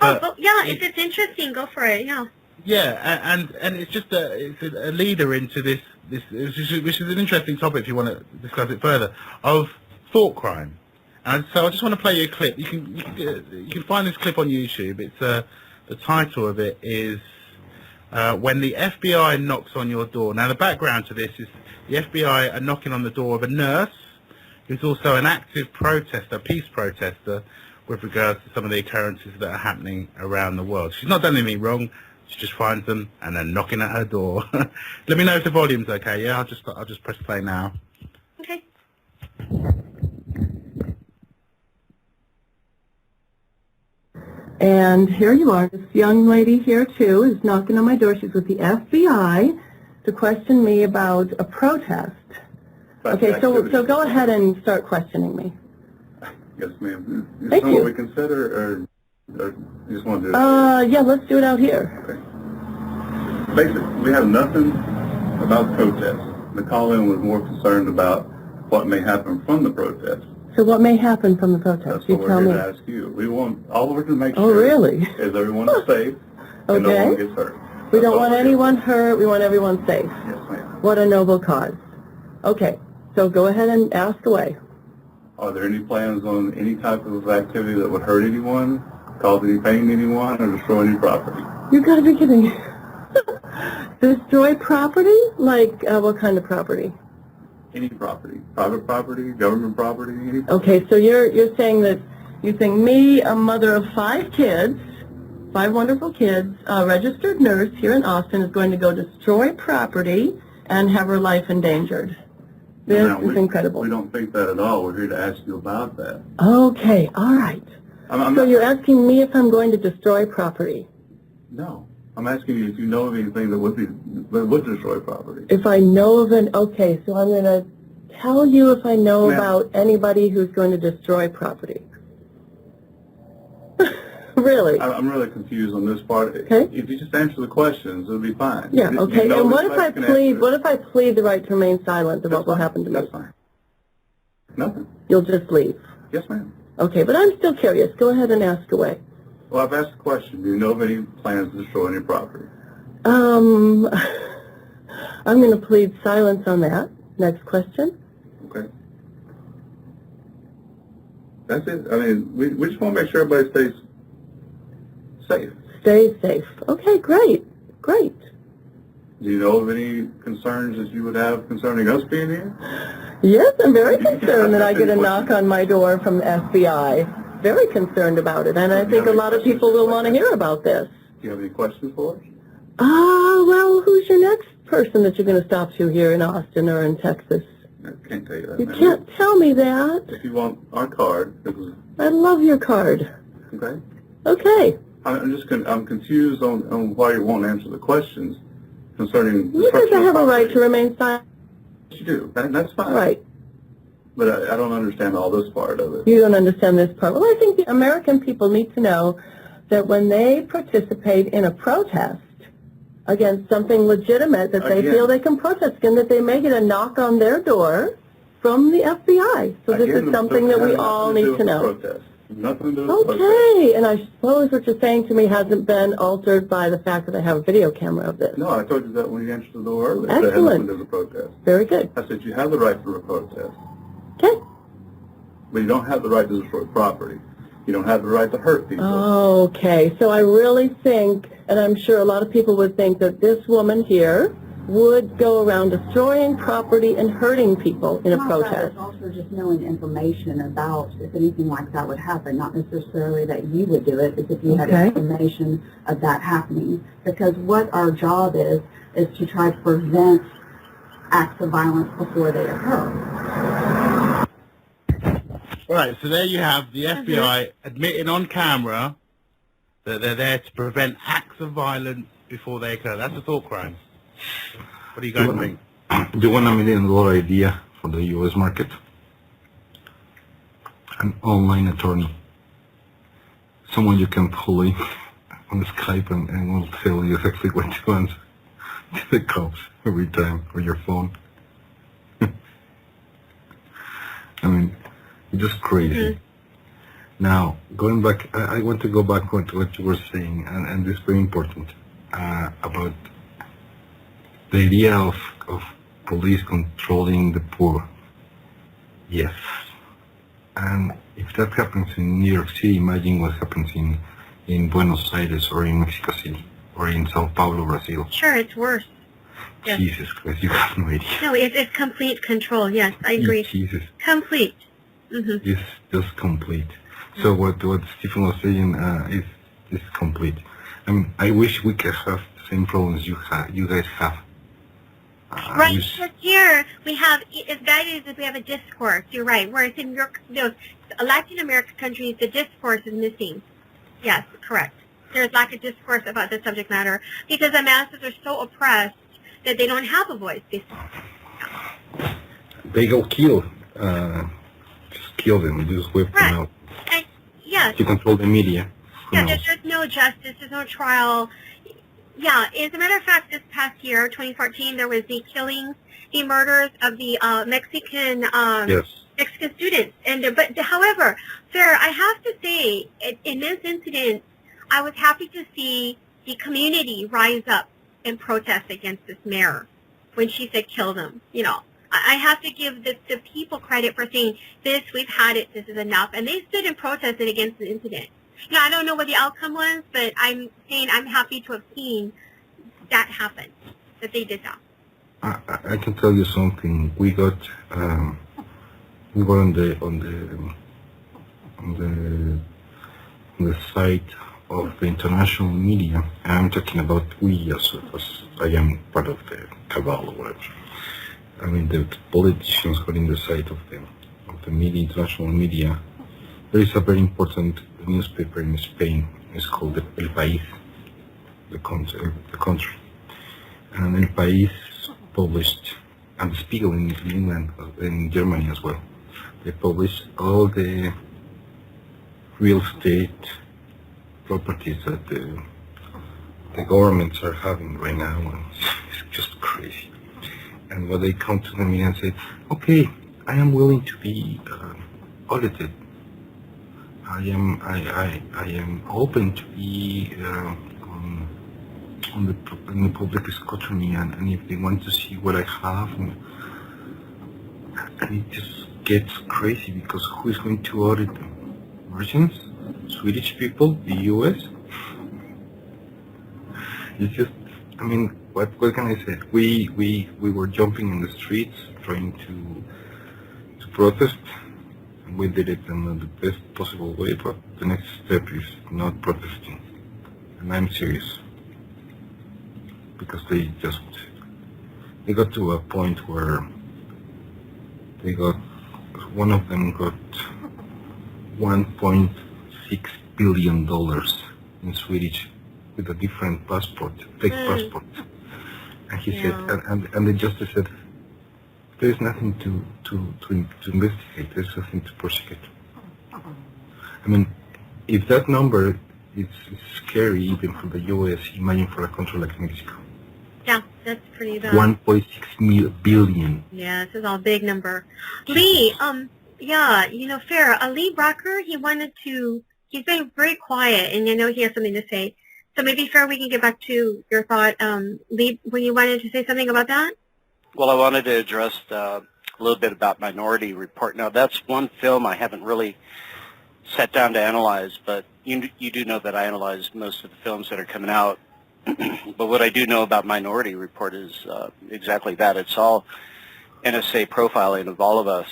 If it's interesting, go for it, yeah.
Yeah, and it's just it's a leader into this, which is an interesting topic if you want to discuss it further, of thought crime. And so I just want to play you a clip. You can find this clip on YouTube. It's the title of it is When the FBI Knocks on Your Door. Now the background to this is the FBI are knocking on the door of a nurse who's also an active protester, peace protester, with regards to some of the occurrences that are happening around the world. She's not done anything wrong. She just finds them and they're knocking at her door. Let me know if the volume's okay. Yeah, I'll just press play now.
Okay.
And here you are. This young lady here too is knocking on my door. She's with the FBI to question me about a protest. Okay, so go ahead and start questioning me.
Yes, ma'am. Is
Thank
something
you.
we consider, or you just want to do it?
Yeah, let's do it out here.
Okay. Basically, we have nothing about protests. The call-in was more concerned about what may happen from the protest.
So what may happen from the protest?
That's
You
what
tell
we're
me.
here to ask you. We want, all we're going to make
Oh,
sure
really?
is everyone is safe and no
Okay.
one gets hurt.
We
That's
don't
all
want
we're
anyone hurt. We want everyone safe.
Yes, ma'am.
What a noble cause. Okay, so go ahead and ask away.
Are there any plans on any type of activity that would hurt anyone, cause any pain to anyone, or destroy any property?
You gotta be kidding me. Destroy property? Like, what kind of property?
Any property. Private property, government property, anything.
Okay, so you're saying that you think me, a mother of 5 kids, 5 wonderful kids, a registered nurse here in Austin, is going to go destroy property and have her life endangered. This is incredible.
We don't think that at all. We're here to ask you about that.
Okay, all right. So you're asking me if I'm going to destroy property?
No. I'm asking you if you know of anything that would destroy property.
If I know of okay, so I'm going to tell you if I know about anybody who's going to destroy property. Really?
I'm really confused on this part.
Okay.
If you just answer the questions, it'll be fine.
Yeah,
You
okay.
know
And what
this
if I
place can answer.
what if I plead the right to remain silent about what happened to me?
That's fine. Nothing.
You'll just leave.
Yes, ma'am.
Okay, but I'm still curious. Go ahead and ask away.
Well, I've asked the question. Do you know of any plans to destroy any property?
I'm going to plead silence on that. Next question.
Okay. That's it. I mean, we just want to make sure everybody stays safe.
Stay safe. Okay, great. Great.
Do you know of any concerns that you would have concerning us being here?
Yes, I'm very concerned that I get a knock on my door from the FBI. Very concerned about it, and I think a lot of people will want to hear about this.
Do you have any questions for us?
Well, who's your next person that you're going to stop to here in Austin or in Texas?
I can't tell you that.
You can't tell me that.
If you want our card,
I love your card.
okay.
Okay.
I'm confused on why you won't answer the questions concerning.
You guys have a right to remain silent.
You do, and that's fine.
Right.
But I don't understand all this part of it.
You don't understand this part. Well, I think the American people need to know that when they participate in a protest against something legitimate that they feel they can protest against, that they may get a knock on their door from the FBI. So this is something that we all need to know.
Nothing to do with protest.
Okay, and I suppose what you're saying to me hasn't been altered by the fact that I have a video camera of this.
No, I told you that when you answered the door earlier.
Excellent.
That had nothing to do with the protest.
Very good.
I said you have the right to a protest.
Okay.
But you don't have the right to destroy property. You don't have the right to hurt people.
Okay, so I really think, and I'm sure a lot of people would think that this woman here would go around destroying property and hurting people in a protest.
It's also just knowing information about if anything like that would happen, not necessarily that you would do it, it's if you had information of that happening. Because what our job is to try to prevent acts of violence before they occur.
All right, so there you have the FBI admitting on camera that they're there to prevent acts of violence before they occur. That's a thought crime. What do you guys think?
Do you want $1 million idea for the U.S. market? An online attorney. Someone you can pull in on Skype and will tell you exactly what you want to the cops every time for your phone. I mean, just crazy. Now, going back, I want to go back to what you were saying, and this is very important, about the idea of police controlling the poor. Yes. And if that happens in New York City, imagine what happens in Buenos Aires or in Mexico City or in Sao Paulo, Brazil.
Sure, it's worse. Yes.
Jesus Christ, you have no idea.
No, it's complete control. Yes, I agree.
Jesus.
Complete. Mm-hmm.
It's just complete. So what Stephen was saying is complete. I mean, I wish we could have the same problems you guys have.
Right, because here we have, as bad as we have a discourse, you're right, whereas in those Latin American countries, the discourse is missing. Yes, correct. There's lack of discourse about the subject matter because the masses are so oppressed that they don't have a voice.
They go kill. Just kill them, just whip them out.
And, yes.
To control the media.
Yeah, there's no justice, there's no trial. Yeah, as a matter of fact, this past year, 2014, there was the killings, the murders of the Mexican students. But however, sir, I have to say, in this incident, I was happy to see the community rise up and protest against this mayor when she said kill them. You know, I have to give the people credit for saying this, we've had it, this is enough, and they stood and protested against the incident. You know, I don't know what the outcome was, but I'm saying I'm happy to have seen that happen, that they did that.
I can tell you something. We got on the site of the international media. I'm talking about we as I am part of the cabal or whatever. I mean the politicians got in the site of the media, international media. There is a very important newspaper in Spain. It's called El País, the country. And El País published, and Spiegel in England, in Germany as well. They published all the real estate properties that the governments are having right now, and it's just crazy. And when they come to me and say, okay, I am willing to be audited. I am open to be in the public scrutiny, and if they want to see what I have, and it just gets crazy because who is going to audit them? Russians? Swedish people? The US? It's just I mean, what can I say? We were jumping in the streets trying to protest, and we did it in the best possible way, but the next step is not protesting. And I'm serious. Because they got to a point where one of them got $1.6 billion in Swedish with a different passport, fake passport. And he said, and the justice said, there's nothing to investigate, there's nothing to prosecute. I mean, if that number is scary even for the US, imagine for a country like Mexico.
Yeah, that's pretty bad.
1.6 billion.
Yeah, this is all a big number. Lee, yeah, Farrah, Lee Brocker, he's been very quiet, and I know he has something to say. So maybe, Farrah, we can get back to your thought. Lee, when you wanted to say something about that?
Well, I wanted to address a little bit about Minority Report. Now, that's one film I haven't really sat down to analyze, but you do know that I analyze most of the films that are coming out. But what I do know about Minority Report is exactly that. It's all NSA profiling of all of us.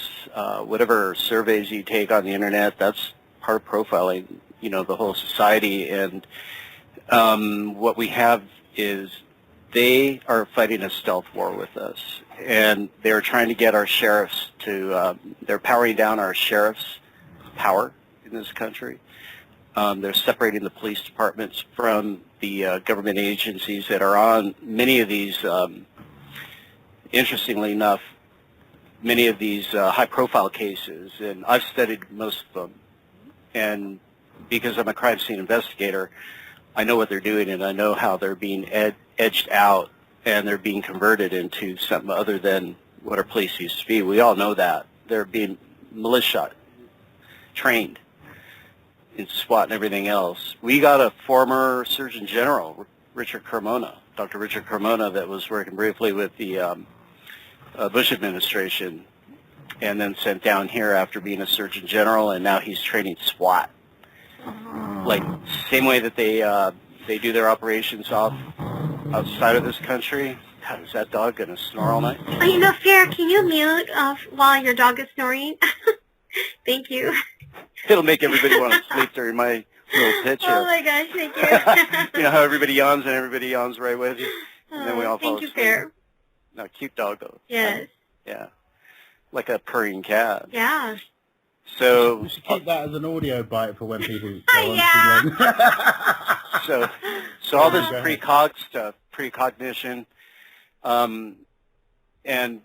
Whatever surveys you take on the internet, that's part of profiling, the whole society. And what we have is they are fighting a stealth war with us. And they're trying to get our sheriffs they're powering down our sheriffs' power in this country. They're separating the police departments from the government agencies that are on many of these, interestingly enough, many of these high-profile cases, and I've studied most of them. And because I'm a crime scene investigator, I know what they're doing, and I know how they're being edged out, and they're being converted into something other than what our police used to be. We all know that. They're being militia trained in SWAT and everything else. We got a former Surgeon General, Richard Carmona, Dr. Richard Carmona, that was working briefly with the Bush administration and then sent down here after being a Surgeon General, and now he's training SWAT. Like, same way that they do their operations outside of this country. God, is that dog going to snore all night?
Farrah, can you mute while your dog is snoring? Thank you.
It'll make everybody want to sleep during my little pitch here.
Oh my gosh, thank you.
You know how everybody yawns and everybody yawns right with you? And then we all fall asleep.
Thank you, Farrah.
No, cute dog though.
Yes.
Yeah. Like a purring cat.
Yeah.
So
we should keep that as an audio bite for when people go
So all this precog stuff, precognition, and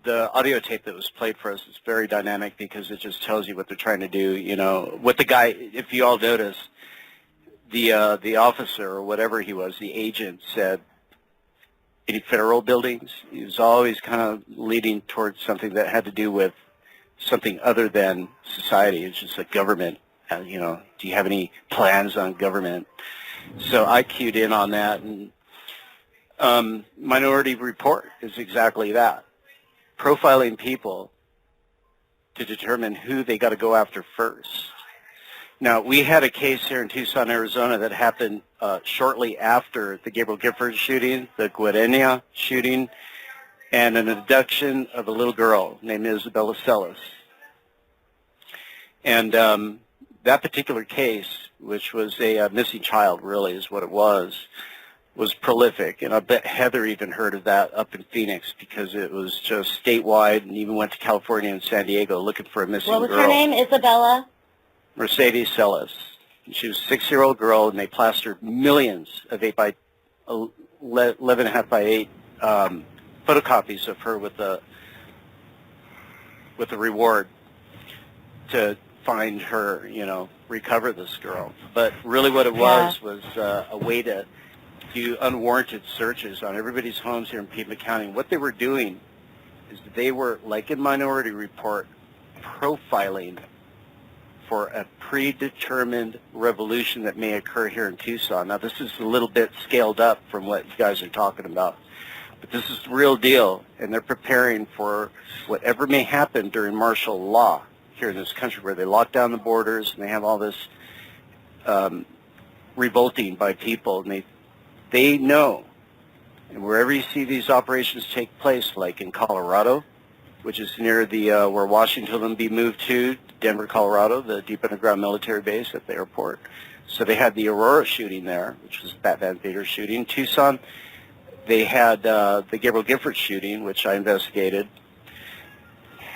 the audio tape that was played for us is very dynamic because it just tells you what they're trying to do. What the guy, if you all notice, the officer or whatever he was, the agent said, any federal buildings, he was always kind of leading towards something that had to do with something other than society. It's just a government. Do you have any plans on government? So I cued in on that, and Minority Report is exactly that. Profiling people to determine who they got to go after first. Now, we had a case here in Tucson, Arizona that happened shortly after the Gabriel Giffords shooting, the Guadena shooting, and an abduction of a little girl named Isabella Celis. And that particular case, which was a missing child, really is what it was prolific. And I bet Heather even heard of that up in Phoenix because it was just statewide and even went to California and San Diego looking for a missing girl.
What was her name? Isabella?
Mercedes Celis. She was a 6-year-old girl, and they plastered millions of 11.5 by 8 photocopies of her with a reward to find her, recover this girl. But really what it was a way to do unwarranted searches on everybody's homes here in Piedmont County. And what they were doing is they were, like in Minority Report, profiling for a predetermined revolution that may occur here in Tucson. Now, this is a little bit scaled up from what you guys are talking about, but this is the real deal, and they're preparing for whatever may happen during martial law here in this country, where they lock down the borders and they have all this revolting by people, and they know And wherever you see these operations take place, like in Colorado, which is near the where Washington will be moved to, Denver, Colorado, the deep underground military base at the airport. So they had the Aurora shooting there, which was Bat Van Vader shooting. Tucson, they had the Gabriel Giffords shooting, which I investigated.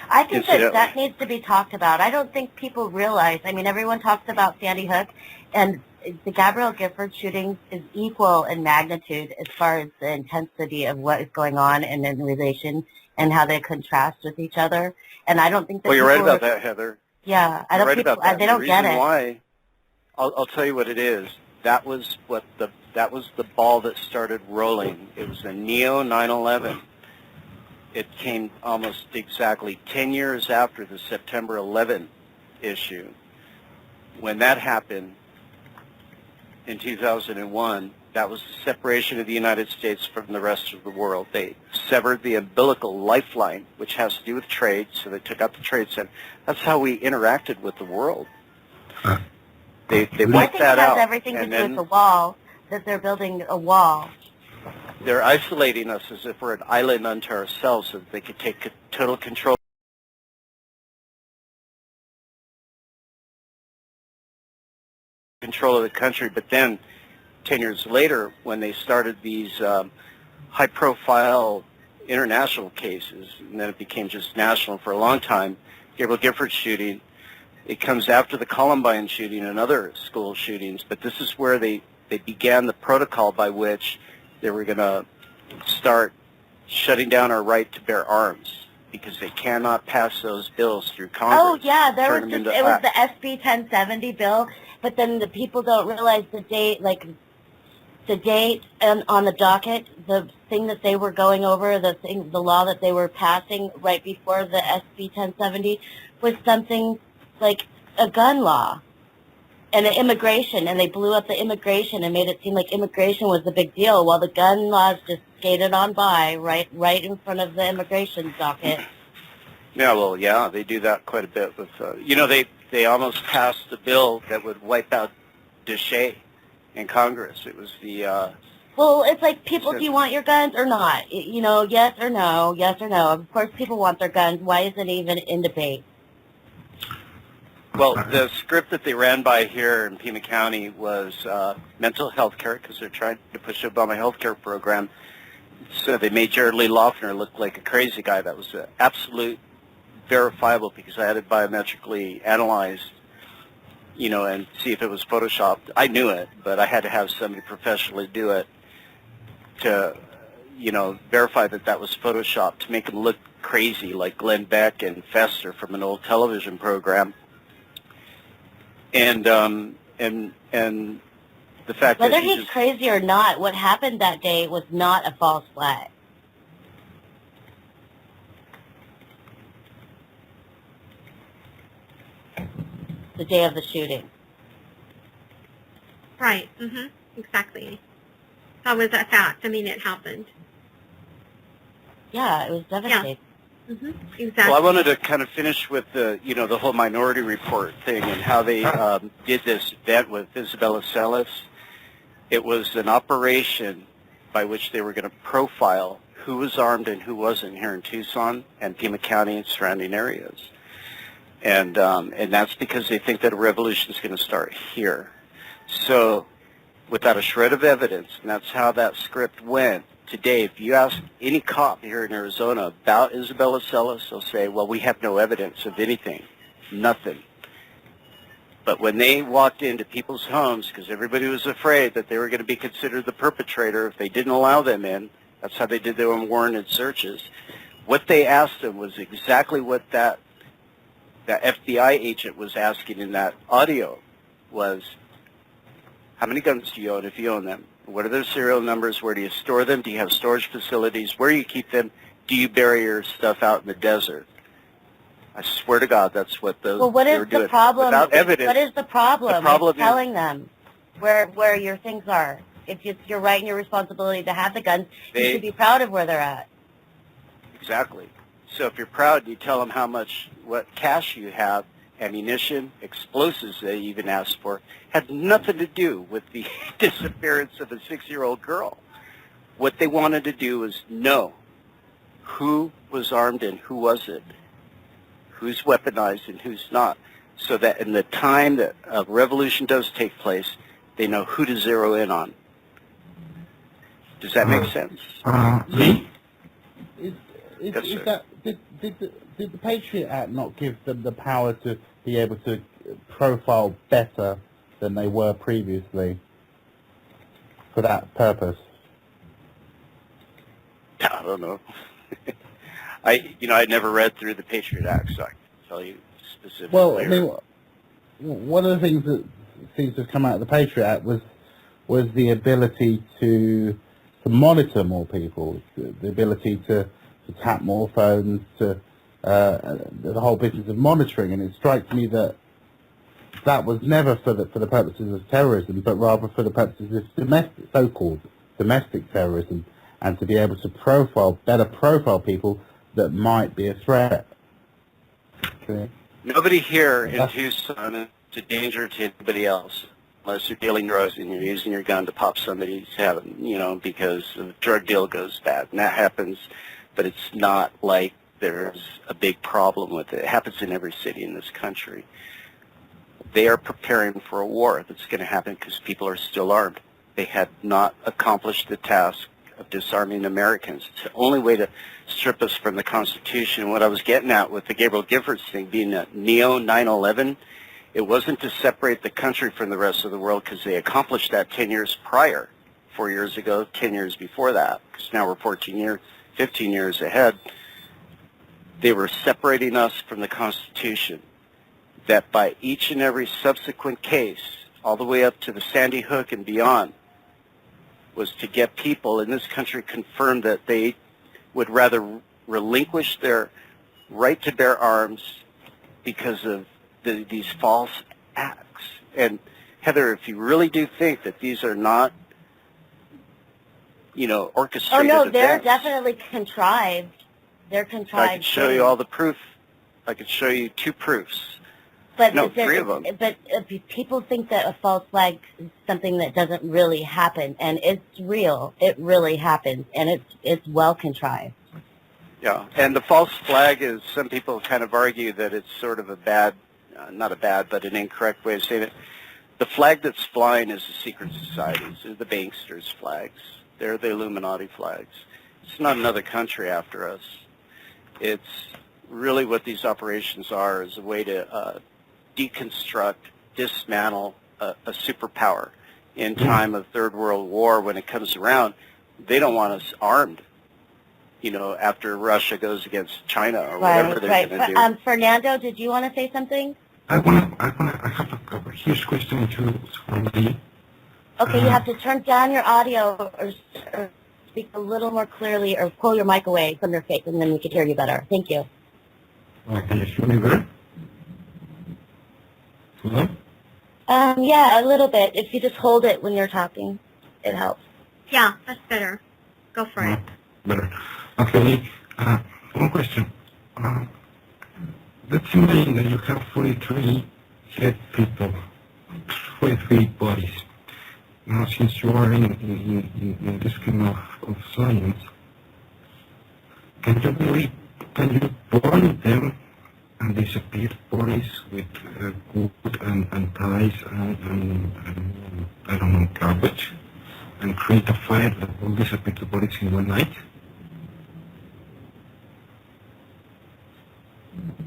I think that needs to be talked about. I don't think people realize. I mean, everyone talks about Sandy Hook, and the Gabriel Giffords shooting is equal in magnitude as far as the intensity of what is going on and in relation and how they contrast with each other. And I don't think that.
Well, you're right about that, Heather.
Yeah, I don't.
You're right about that.
They don't get it.
Why? I'll tell you what it is. That was the ball that started rolling. It was a Neo 9/11. It came almost exactly 10 years after the September 11 issue. When that happened in 2001, that was the separation of the United States from the rest of the world. They severed the umbilical lifeline, which has to do with trade, so they took out the trade center. That's how we interacted with the world. They wiped that out.
I think it has everything to do with the wall, that they're building a wall.
They're isolating us as if we're an island unto ourselves so that they could take total control of the country. But then 10 years later, when they started these high-profile international cases, and then it became just national for a long time, Gabriel Giffords shooting, it comes after the Columbine shooting and other school shootings, but this is where they began the protocol by which they were going to start shutting down our right to bear arms because they cannot pass those bills through Congress.
Oh, yeah, it was the SB 1070 bill, but then the people don't realize the date, and on the docket, the thing that they were going over, the law that they were passing right before the SB 1070 was something like a gun law. And the immigration, and they blew up the immigration and made it seem like immigration was the big deal, while the gun laws just skated on by right in front of the immigration docket.
Yeah, well, yeah, they do that quite a bit with, they almost passed a bill that would wipe out DeShay in Congress. It was the...
Well, it's like, people, do you want your guns or not? Yes or no, yes or no. Of course people want their guns. Why isn't it even in debate?
Well, the script that they ran by here in Pima County was mental health care, because they're trying to push the Obama health care program. So they made Jared Lee Loughner look like a crazy guy. That was absolute verifiable because I had it biometrically analyzed, and see if it was photoshopped. I knew it, but I had to have somebody professionally do it to, verify that was photoshopped to make him look crazy like Glenn Beck and Fester from an old television program. And the fact
whether
that
he's crazy or not, what happened that day was not a false flag. The day of the shooting.
Right. Exactly. That was a fact. I mean, it happened.
Yeah, it was devastating.
Yeah. Exactly.
Well, I wanted to kind of finish with the, the whole Minority Report thing and how they did this event with Isabella Celis. It was an operation by which they were going to profile who was armed and who wasn't here in Tucson and Pima County and surrounding areas. And that's because they think that a revolution is going to start here. So without a shred of evidence, and that's how that script went. Today, if you ask any cop here in Arizona about Isabella Celis, they'll say, well, we have no evidence of anything, nothing. But when they walked into people's homes, because everybody was afraid that they were going to be considered the perpetrator if they didn't allow them in, that's how they did their unwarranted searches, what they asked them was exactly what that FBI agent was asking in that audio was, how many guns do you own if you own them? What are their serial numbers? Where do you store them? Do you have storage facilities? Where do you keep them? Do you bury your stuff out in the desert? I swear to God, that's what they were doing.
Well, what is the problem?
Without evidence.
What is the problem?
The problem
is telling them where your things are. If it's your right and your responsibility to have the guns, you should be proud of where they're at.
Exactly. So if you're proud, you tell them what cash you have, ammunition, explosives they even asked for, had nothing to do with the disappearance of a 6-year-old girl. What they wanted to do was know who was armed and who wasn't, who's weaponized and who's not, so that in the time that a revolution does take place, they know who to zero in on. Does that make sense?
Did the Patriot Act not give them the power to be able to profile better than they were previously for that purpose?
I don't know. I never read through the Patriot Act, so I can tell you specifically.
Well, I mean, one of the things that seems to have come out of the Patriot Act was the ability to monitor more people, the ability to tap more phones, to the whole business of monitoring. And it strikes me that was never for the purposes of terrorism, but rather for the purposes of so-called domestic terrorism, and to be able to better profile people that might be a threat. Okay.
Nobody here in Tucson is a danger to anybody else unless you're dealing drugs and you're using your gun to pop somebody's head, because a drug deal goes bad. And that happens, but it's not like there's a big problem with it. It happens in every city in this country. They are preparing for a war that's going to happen because people are still armed. They have not accomplished the task of disarming Americans. It's the only way to strip us from the Constitution. And what I was getting at with the Gabriel Giffords thing being a neo 9/11, it wasn't to separate the country from the rest of the world, because they accomplished that 10 years prior, 4 years ago, 10 years before that, because now we're 15 years ahead. They were separating us from the Constitution, that by each and every subsequent case, all the way up to the Sandy Hook and beyond, was to get people in this country confirmed that they would rather relinquish their right to bear arms because of these false acts. And Heather, if you really do think that these are not, orchestrated
Oh no, they're
events,
definitely contrived. They're contrived.
I could show you all the proof. I could show you 2 proofs.
But
no, 3 of them.
But people think that a false flag is something that doesn't really happen, and it's real. It really happens, and it's well contrived.
Yeah, and the false flag is, some people kind of argue that it's sort of a bad, not a bad, but an incorrect way of saying it. The flag that's flying is the secret societies, the banksters' flags. They're the Illuminati flags. It's not another country after us. It's really what these operations are, is a way to deconstruct, dismantle a superpower in time of Third World War. When it comes around, they don't want us armed, after Russia goes against China or whatever they're going to do.
Fernando, did you want to say something?
I have a huge question from me.
Okay, you have to turn down your audio or speak a little more clearly, or pull your mic away from your face, and then we can hear you better. Thank you.
Can you hear me better? Hello?
Yeah, a little bit. If you just hold it when you're talking, it helps.
Yeah, that's better. Go for it.
Better. Okay, one question. Let's imagine that you have 43 dead people, 43 bodies. Now, since you are in this kind of science, can you burn them and disappear bodies with wood and ties and I don't know, garbage, and create a fire that will disappear the bodies in one night?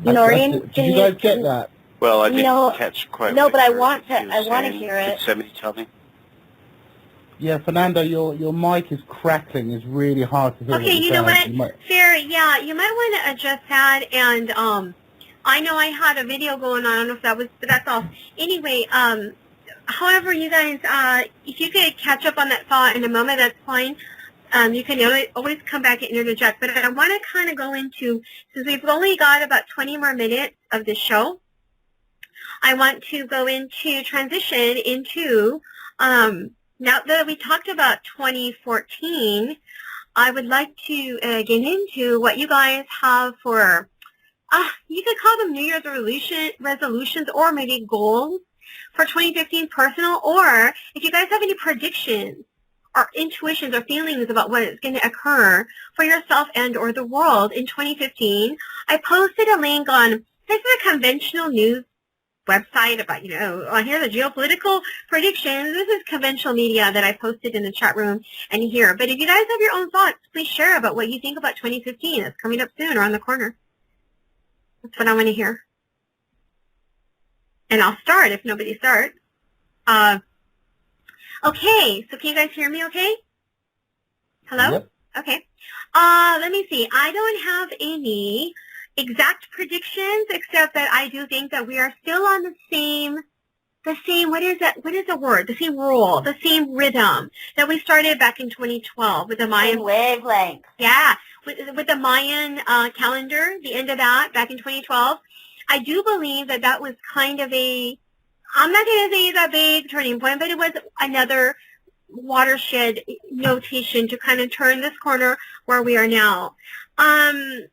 Noreen,
did you guys get that?
Well, I didn't catch quite.
No,
what
but I
you were
want to hear it.
Could somebody tell me?
Yeah, Fernando, your mic is crackling. It's really hard to hear.
Okay, you know what, Sarah? Yeah, you might want to adjust that. And I know I had a video going on. I don't know if that was, but that's off. Anyway, however, you guys, if you could catch up on that thought in a moment, that's fine. You can always come back and interject. But I want to kind of go into, since we've only got about 20 more minutes of the show, I want to go into transition into, now that we talked about 2014, I would like to get into what you guys have for, you could call them New Year's resolutions or maybe goals for 2015 personal, or if you guys have any predictions or intuitions or feelings about what is going to occur for yourself and or the world in 2015, I posted a link on, this is a conventional news website about, here are the geopolitical predictions. This is conventional media that I posted in the chat room and here. But if you guys have your own thoughts, please share about what you think about 2015. It's coming up soon, around the corner. That's what I want to hear. And I'll start if nobody starts. Okay, so can you guys hear me okay? Hello?
Yep.
Okay. Let me see. I don't have any exact predictions, except that I do think that we are still on the same, what is that? What is the word? The same rule, the same rhythm that we started back in 2012 with the Mayan
wavelength.
Yeah, with the Mayan calendar, the end of that back in 2012. I do believe that that was kind of a, I'm not going to say it's a big turning point, but it was another watershed notation to kind of turn this corner where we are now.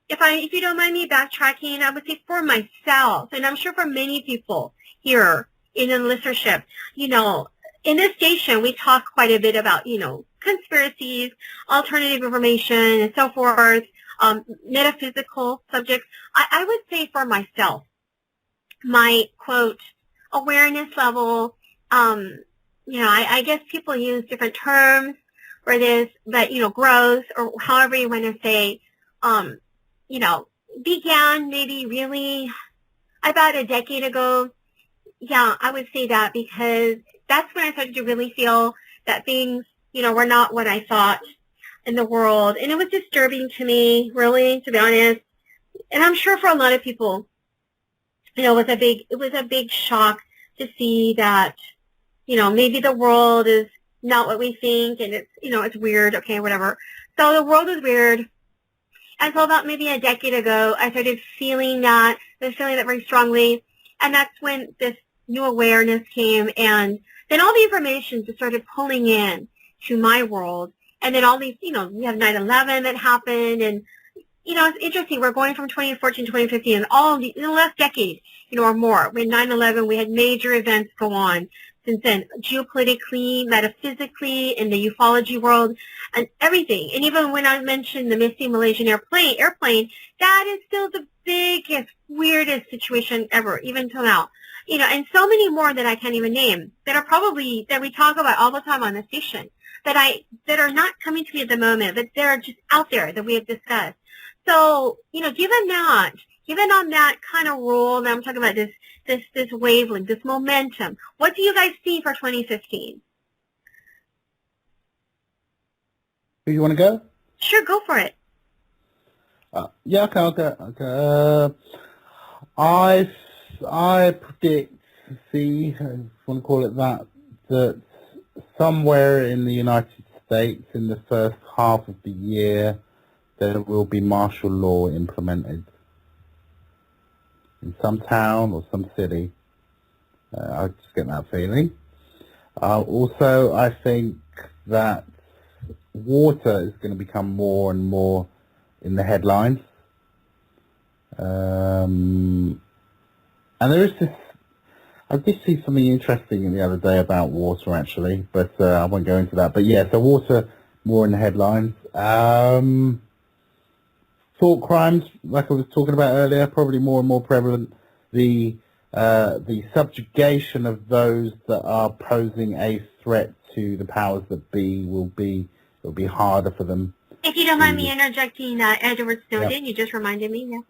If you don't mind me backtracking, I would say for myself, and I'm sure for many people here in the listenership, in this station we talk quite a bit about, conspiracies, alternative information, and so forth, metaphysical subjects. I would say for myself, my, quote, awareness level, I guess people use different terms for this, but, growth, or however you want to say, began maybe really about a decade ago. Yeah, I would say that, because that's when I started to really feel that things, were not what I thought in the world. And it was disturbing to me, really, to be honest. And I'm sure for a lot of people, it was a big shock to see that, maybe the world is not what we think, and it's, it's weird, okay, whatever. So the world is weird. And so about maybe a decade ago, I started feeling that, very strongly, and that's when this new awareness came, and then all the information just started pulling in to my world, and then all these, we have 9/11 that happened, and, it's interesting, we're going from 2014 to 2015, and in the last decade, or more, when 9/11, we had major events go on since then, geopolitically, metaphysically, in the ufology world, and everything. And even when I mentioned the missing Malaysian airplane, that is still the biggest, weirdest situation ever, even till now. And so many more that I can't even name that we talk about all the time on the station that are not coming to me at the moment, but they're just out there that we have discussed. So, given on that kind of rule, now I'm talking about this wavelength, this momentum, what do you guys see for 2015?
Do you want to go?
Sure, go for it.
Yeah, okay. I predict, if you want to call it that somewhere in the United States in the first half of the year there will be martial law implemented in some town or some city. I just get that feeling. Also, I think that water is going to become more and more in the headlines. And there is this, I did see something interesting the other day about water actually, but I won't go into that. But yeah, so water more in the headlines. Thought crimes, like I was talking about earlier, probably more and more prevalent. The subjugation of those that are posing a threat to the powers that be will be harder for them.
If you don't mind me interjecting, Edward Snowden, you just reminded me, yeah.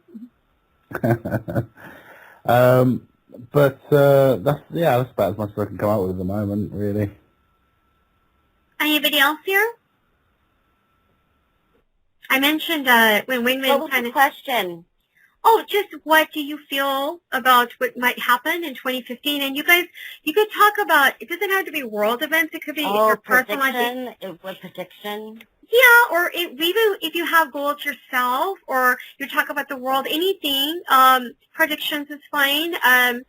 But that's about as much as I can come up with at the moment, really.
Anybody else here? I mentioned when Wingman
What was the question?
Oh, just what do you feel about what might happen in 2015? And you guys, you could talk about, it doesn't have to be world events, it could be your personal
prediction. What prediction?
Yeah, or even if you have goals yourself, or you talk about the world, anything, predictions is fine.
I'm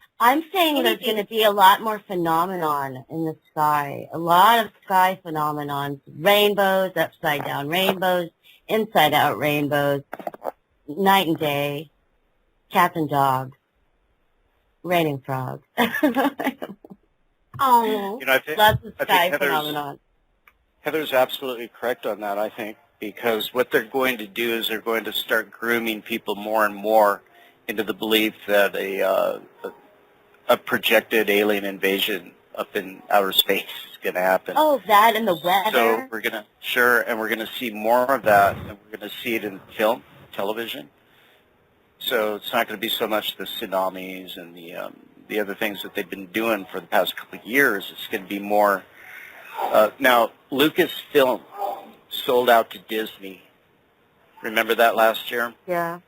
saying there's going to be a lot more phenomenon in the sky, a lot of sky phenomenons, rainbows, upside down rainbows, inside out rainbows, night and day, cats and dogs, raining frogs.
Oh,
I think,
lots of
I
sky
think
phenomenon.
Heather's absolutely correct on that, I think, because what they're going to do is they're going to start grooming people more and more into the belief that a projected alien invasion up in outer space is going to happen.
Oh, that and the weather.
So we're going to, and we're going to see more of that, and we're going to see it in film, television. So it's not going to be so much the tsunamis and the other things that they've been doing for the past couple of years. It's going to be more. Now, Lucasfilm sold out to Disney. Remember that last year?
Yeah.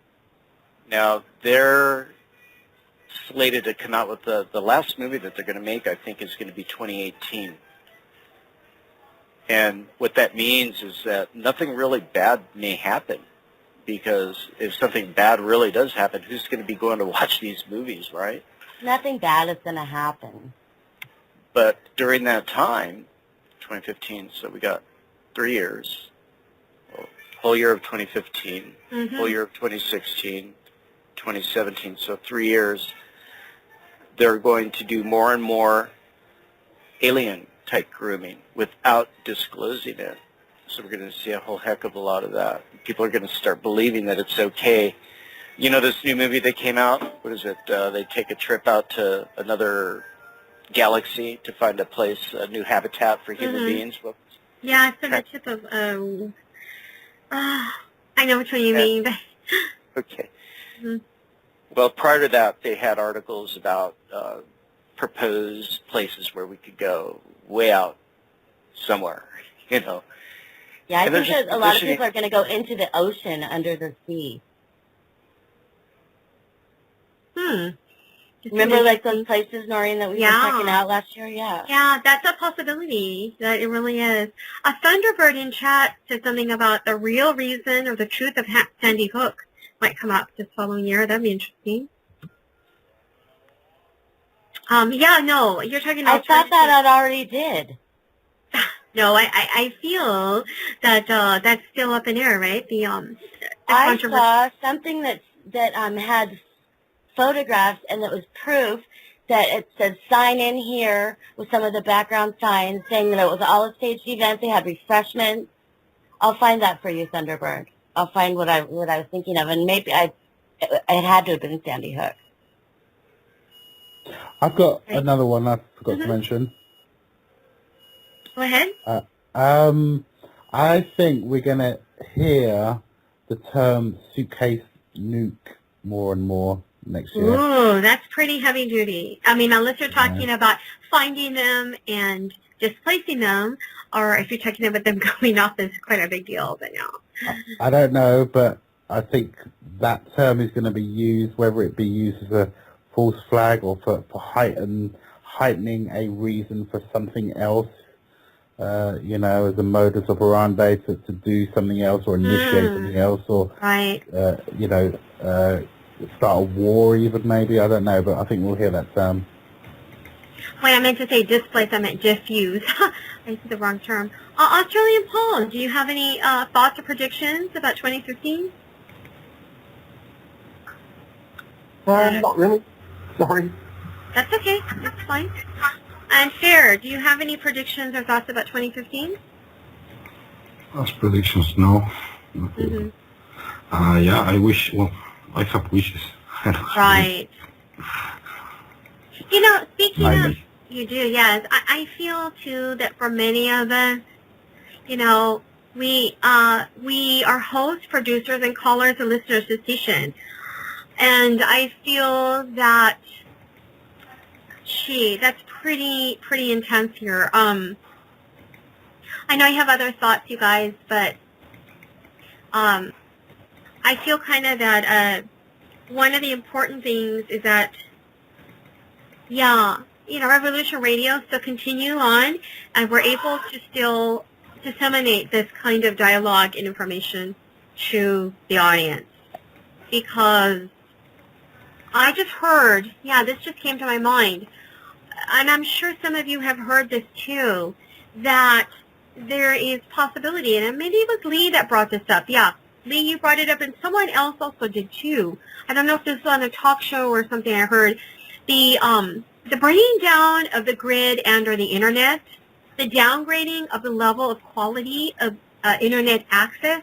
Now, they're slated to come out with the last movie that they're going to make, I think, is going to be 2018. And what that means is that nothing really bad may happen, because if something bad really does happen, who's going to be going to watch these movies, right?
Nothing bad is going to happen.
But during that time, 2015, so we got 3 years, whole year of 2015, whole year of 2016, 2017, so 3 years, they're going to do more and more alien-type grooming without disclosing it. So we're going to see a whole heck of a lot of that. People are going to start believing that it's okay. You know this new movie that came out? What is it? They take a trip out to another galaxy to find a place, a new habitat for human beings. Well,
yeah, it's on the tip of, I know which one you mean.
Okay. Well, prior to that, they had articles about proposed places where we could go way out somewhere, you know.
Yeah, I think that a lot of people are going to go into the ocean under the sea. Remember, like, those places, Noreen, that we were checking out last year? Yeah.
Yeah, that's a possibility. That it really is. A Thunderbird in chat said something about the real reason or the truth of Sandy Hook might come up this following year. That'd be interesting. Yeah, no, you're talking about...
I thought that it already did.
No, I feel that that's still up in air, right? The
I saw something that had photographs, and it was proof that it said sign in here with some of the background signs saying that it was all a staged event. They had refreshments. I'll find that for you, Thunderbird. I'll find what I was thinking of, and maybe it had to have been Sandy Hook.
I've got another one I forgot to mention.
Go ahead.
I think we're going to hear the term suitcase nuke more and more next year.
Ooh, that's pretty heavy duty. I mean, unless you're talking about finding them and displacing them, or if you're talking about them going off, it's quite a big deal, but no.
I don't know, but I think that term is going to be used, whether it be used as a false flag or for heightening a reason for something else, you know, as a modus operandi to do something else or initiate something else, or, you know, start a war even, maybe. I don't know, but I think we'll hear that term.
When I meant to say displace, I meant diffuse. I said the wrong term. Australian Paul, do you have any thoughts or predictions about 2015?
Not really. Sorry.
That's okay. That's fine. And Fair, do you have any predictions or thoughts about 2015?
As predictions, no. Yeah, I wish, well, I have wishes.
Right. You know, speaking of, you do, yes. I feel, too, that for many of us, you know, we are hosts, producers, and callers and listeners to the station. And I feel that, that's pretty intense here. I know I have other thoughts, you guys, but I feel kind of that one of the important things is that, yeah, you know, Revolution Radio still continue on, and we're able to still disseminate this kind of dialogue and information to the audience. Because I just heard, this just came to my mind, and I'm sure some of you have heard this too, that there is possibility, and maybe it was Lee that brought this up. Yeah, Lee, you brought it up, and someone else also did too. I don't know if this was on a talk show or something I heard. The bringing down of the grid and or the internet the downgrading of the level of quality of internet access,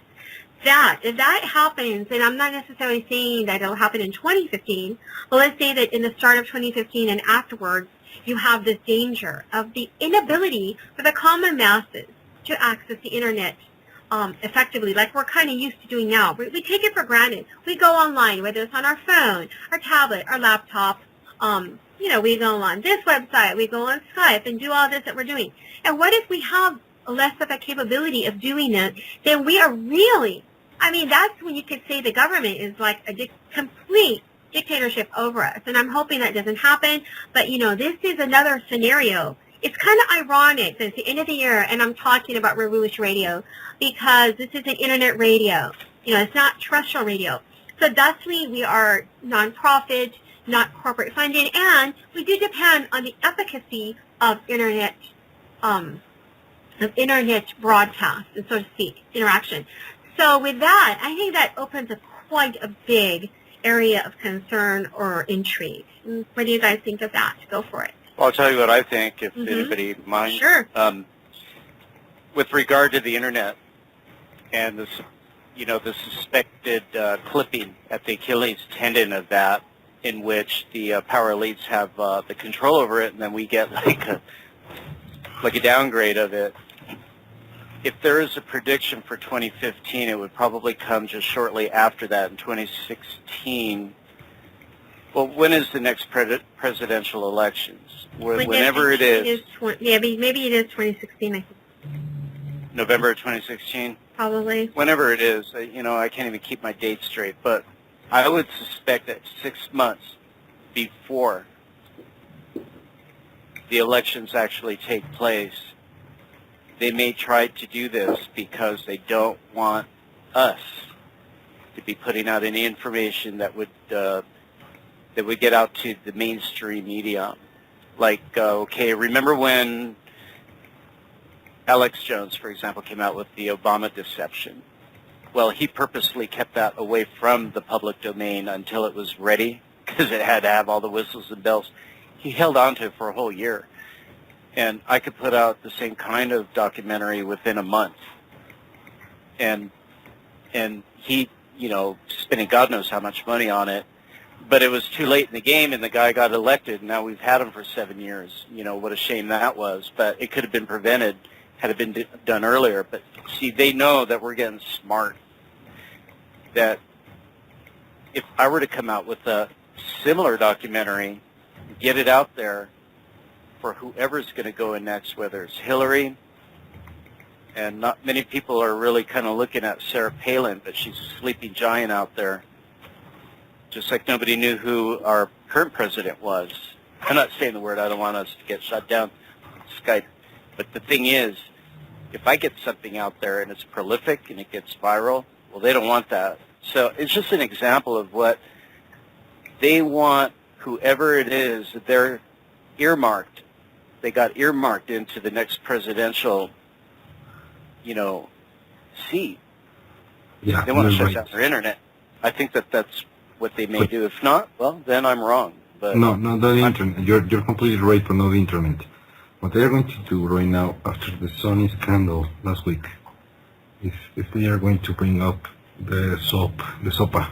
if that happens, and I'm not necessarily saying that it'll happen in 2015, but let's say that in the start of 2015 and afterwards, you have this danger of the inability for the common masses to access the internet effectively, like we're kind of used to doing now. We take it for granted. We go online, whether it's on our phone, our tablet, our laptop. We go on this website, we go on Skype and do all this that we're doing. And what if we have less of a capability of doing it? Then we are really, that's when you could say the government is like a complete dictatorship over us. And I'm hoping that doesn't happen. But, this is another scenario. It's kind of ironic that it's the end of the year and I'm talking about Revolution Radio because this is an internet radio. It's not terrestrial radio. So thusly, we are nonprofit, not corporate funded, and we do depend on the efficacy of internet broadcast, and so to speak, interaction. So with that, I think that opens up quite a big area of concern or intrigue. What do you guys think of that? Go for it.
Well, I'll tell you what I think, if anybody minds.
Sure.
With regard to the internet and the suspected clipping at the Achilles tendon of that, in which the power elites have the control over it, and then we get like a downgrade of it. If there is a prediction for 2015, it would probably come just shortly after that in 2016. Well, when is the next presidential elections? Whenever it is.
Maybe it is 2016, I think.
November of 2016?
Probably.
Whenever it is, I can't even keep my dates straight, but I would suspect that 6 months before the elections actually take place, they may try to do this because they don't want us to be putting out any information that would get out to the mainstream media. Like, remember when Alex Jones, for example, came out with the Obama deception? Well, he purposely kept that away from the public domain until it was ready, because it had to have all the whistles and bells. He held on to it for a whole year. And I could put out the same kind of documentary within a month. And he, spending God knows how much money on it. But it was too late in the game, and the guy got elected, and now we've had him for 7 years. What a shame that was. But it could have been prevented had it been done earlier. But, see, they know that we're getting smart. That if I were to come out with a similar documentary, get it out there for whoever's going to go in next, whether it's Hillary, and not many people are really kind of looking at Sarah Palin, but she's a sleeping giant out there. Just like nobody knew who our current president was. I'm not saying the word. I don't want us to get shut down on Skype. But the thing is, if I get something out there and it's prolific and it gets viral, well, they don't want that. So it's just an example of what they want, whoever it is, that they're earmarked. They got earmarked into the next presidential, seat.
Yeah,
they want to shut
right.
down their internet. I think that's what they may do. If not, well, then I'm wrong. But
no, the internet. You're completely right for no internet. What they're going to do right now, after the Sony scandal last week, if they are going to bring up the SOPA,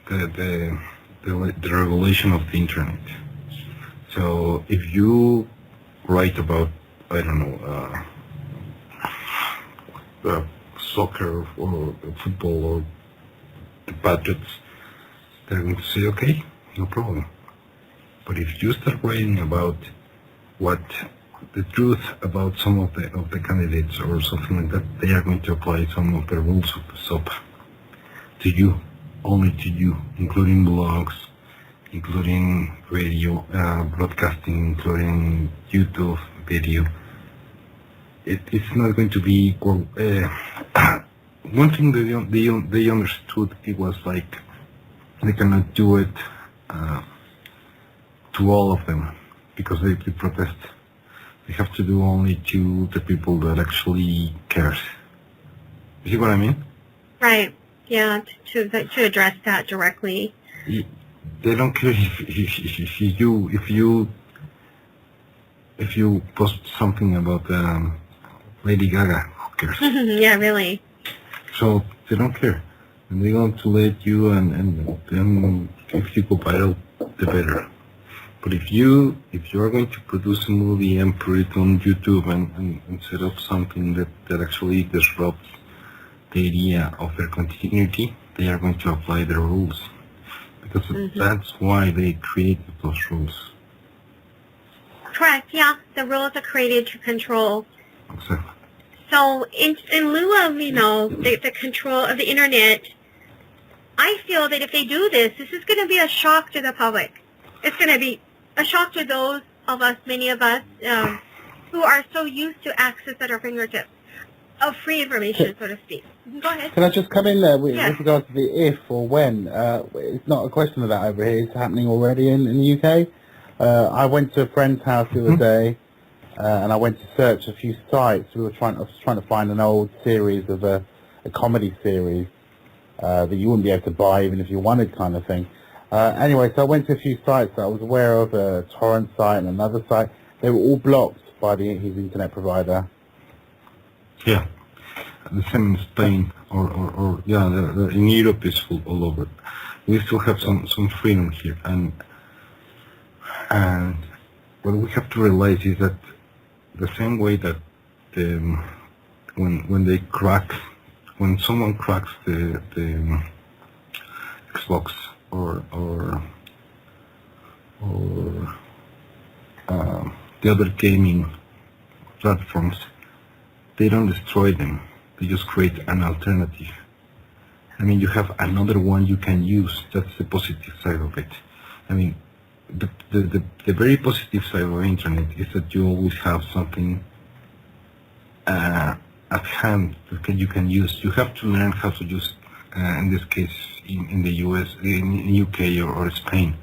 the regulation of the internet. So if you write about, I don't know, soccer or football or the Patriots, they're going to say, okay, no problem. But if you start writing about what the truth about some of the candidates or something like that, they are going to apply some of the rules of the SOPA to you, only to you, including blogs, including radio, broadcasting, including YouTube video. It's not going to be equal. One thing they understood, it was like they cannot do it to all of them because they protest. They have to do only to the people that actually cares. You see what I mean?
Right. Yeah. To address that directly.
They don't care if you if you post something about Lady Gaga, who cares?
Yeah, really.
So they don't care. And they're going to let you, and then if you go viral, the better. But if you are going to produce a movie and put it on YouTube and set up something that actually disrupts the idea of their continuity, they are going to apply their rules. Because that's why they created those rules.
Correct, yeah. The rules are created to control.
Exactly.
So in lieu of, the control of the internet, I feel that if they do this is going to be a shock to the public. It's going to be a shock to those of us, many of us, who are so used to access at our fingertips of free information, so to speak. Go ahead.
Can I just come in there with regards to the if or when? It's not a question of that over here. It's happening already in the UK. I went to a friend's house the other day, and I went to search a few sites. I was trying to find an old series of a comedy series that you wouldn't be able to buy even if you wanted, kind of thing. Anyway, so I went to a few sites that I was aware of, a torrent site and another site. They were all blocked by his internet provider.
Yeah, the same in Spain, or in Europe is full all over. We still have some freedom here, and what we have to realize is that the same way that when someone cracks the Xbox or the other gaming platforms, they don't destroy them. They just create an alternative. I mean, you have another one you can use. That's the positive side of it. I mean, the very positive side of the internet is that you always have something at hand that you can use. You have to learn how to use, in this case, in the US, in UK or Spain.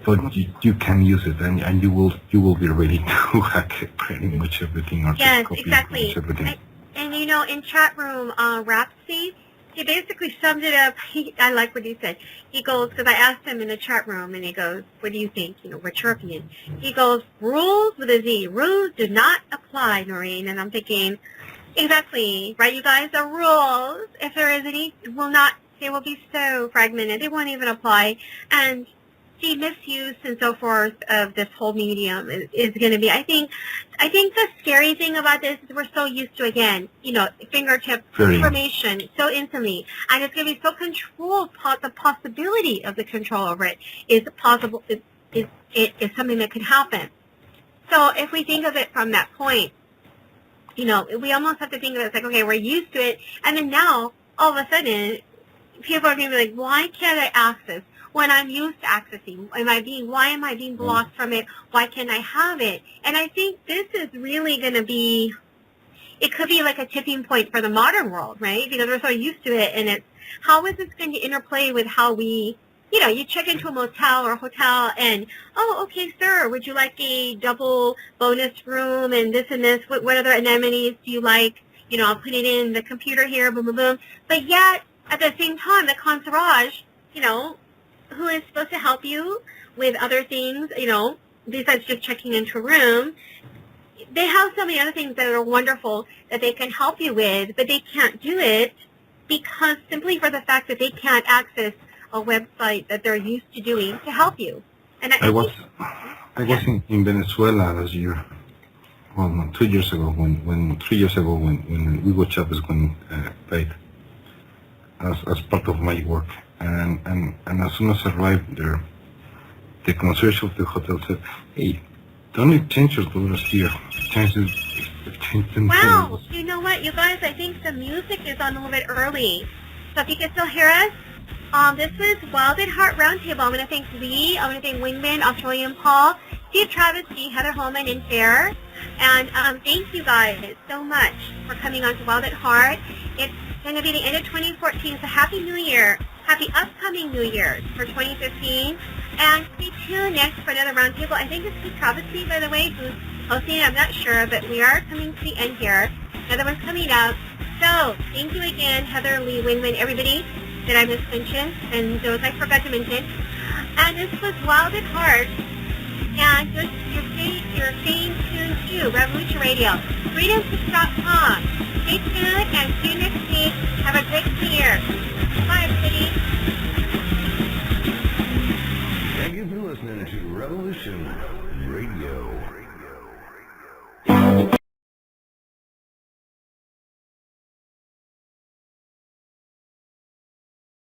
But you can use it, and you will be ready to hack pretty much everything or
yes,
to copy
exactly.
everything.
And in chat room, Rapsy, he basically summed it up. I like what he said. He goes, because I asked him in the chat room, and he goes, what do you think? What's your opinion? He goes, rules with a Z. Rules do not apply, Noreen. And I'm thinking, exactly, right, you guys? The rules, if there is any, they will be so fragmented. They won't even apply. And the misuse and so forth of this whole medium is going to be, I think the scary thing about this is we're so used to, again, fingertip information so instantly, and it's going to be so controlled. The possibility of the control over it is possible, is something that could happen. So if we think of it from that point, we almost have to think of it as like, okay, we're used to it, and then now, all of a sudden, people are going to be like, why can't I access when I'm used to accessing? Why am I being blocked from it? Why can't I have it? And I think this is really going to be, it could be like a tipping point for the modern world, right? Because we're so used to it, and it's, how is this going to interplay with how we, you check into a motel or a hotel and, oh, okay, sir, would you like a double bonus room and this and this? What other amenities do you like? I'll put it in the computer here, boom, boom, boom. But yet, at the same time, the concierge, who is supposed to help you with other things, besides just checking into a room, they have so many other things that are wonderful that they can help you with, but they can't do it because simply for the fact that they can't access a website that they're used to doing to help you. And
I was in Venezuela last year. Well, no, 2 years ago when 3 years ago when Hugo Chavez paid as part of my work. And as soon as I arrived there, the concierge of the hotel said, hey, don't change your dollars here. Change them.
Wow, you know what, you guys, I think the music is on a little bit early. So if you can still hear us, this was Wild at Heart Roundtable. I'm going to thank Lee, I'm going to thank Wingman, Australian Paul, Steve Travis, Heather Holman, and Fair. And thank you guys so much for coming on to Wild at Heart. It's going to be the end of 2014, so Happy New Year. Happy upcoming New Year's for 2015. And stay tuned next for another roundtable. I think it's Steve Travesty, by the way, who's hosting it. I'm not sure, but we are coming to the end here. Another one's coming up. So thank you again, Heather, Lee, Wingman, everybody that I mismentioned, and those I forgot to mention. And this was Wild at Heart And you're staying tuned to Revolution Radio, freedomslips.com. Stay tuned and see you next week. Have a great year. Bye, everybody.
Thank you for listening to Revolution Radio.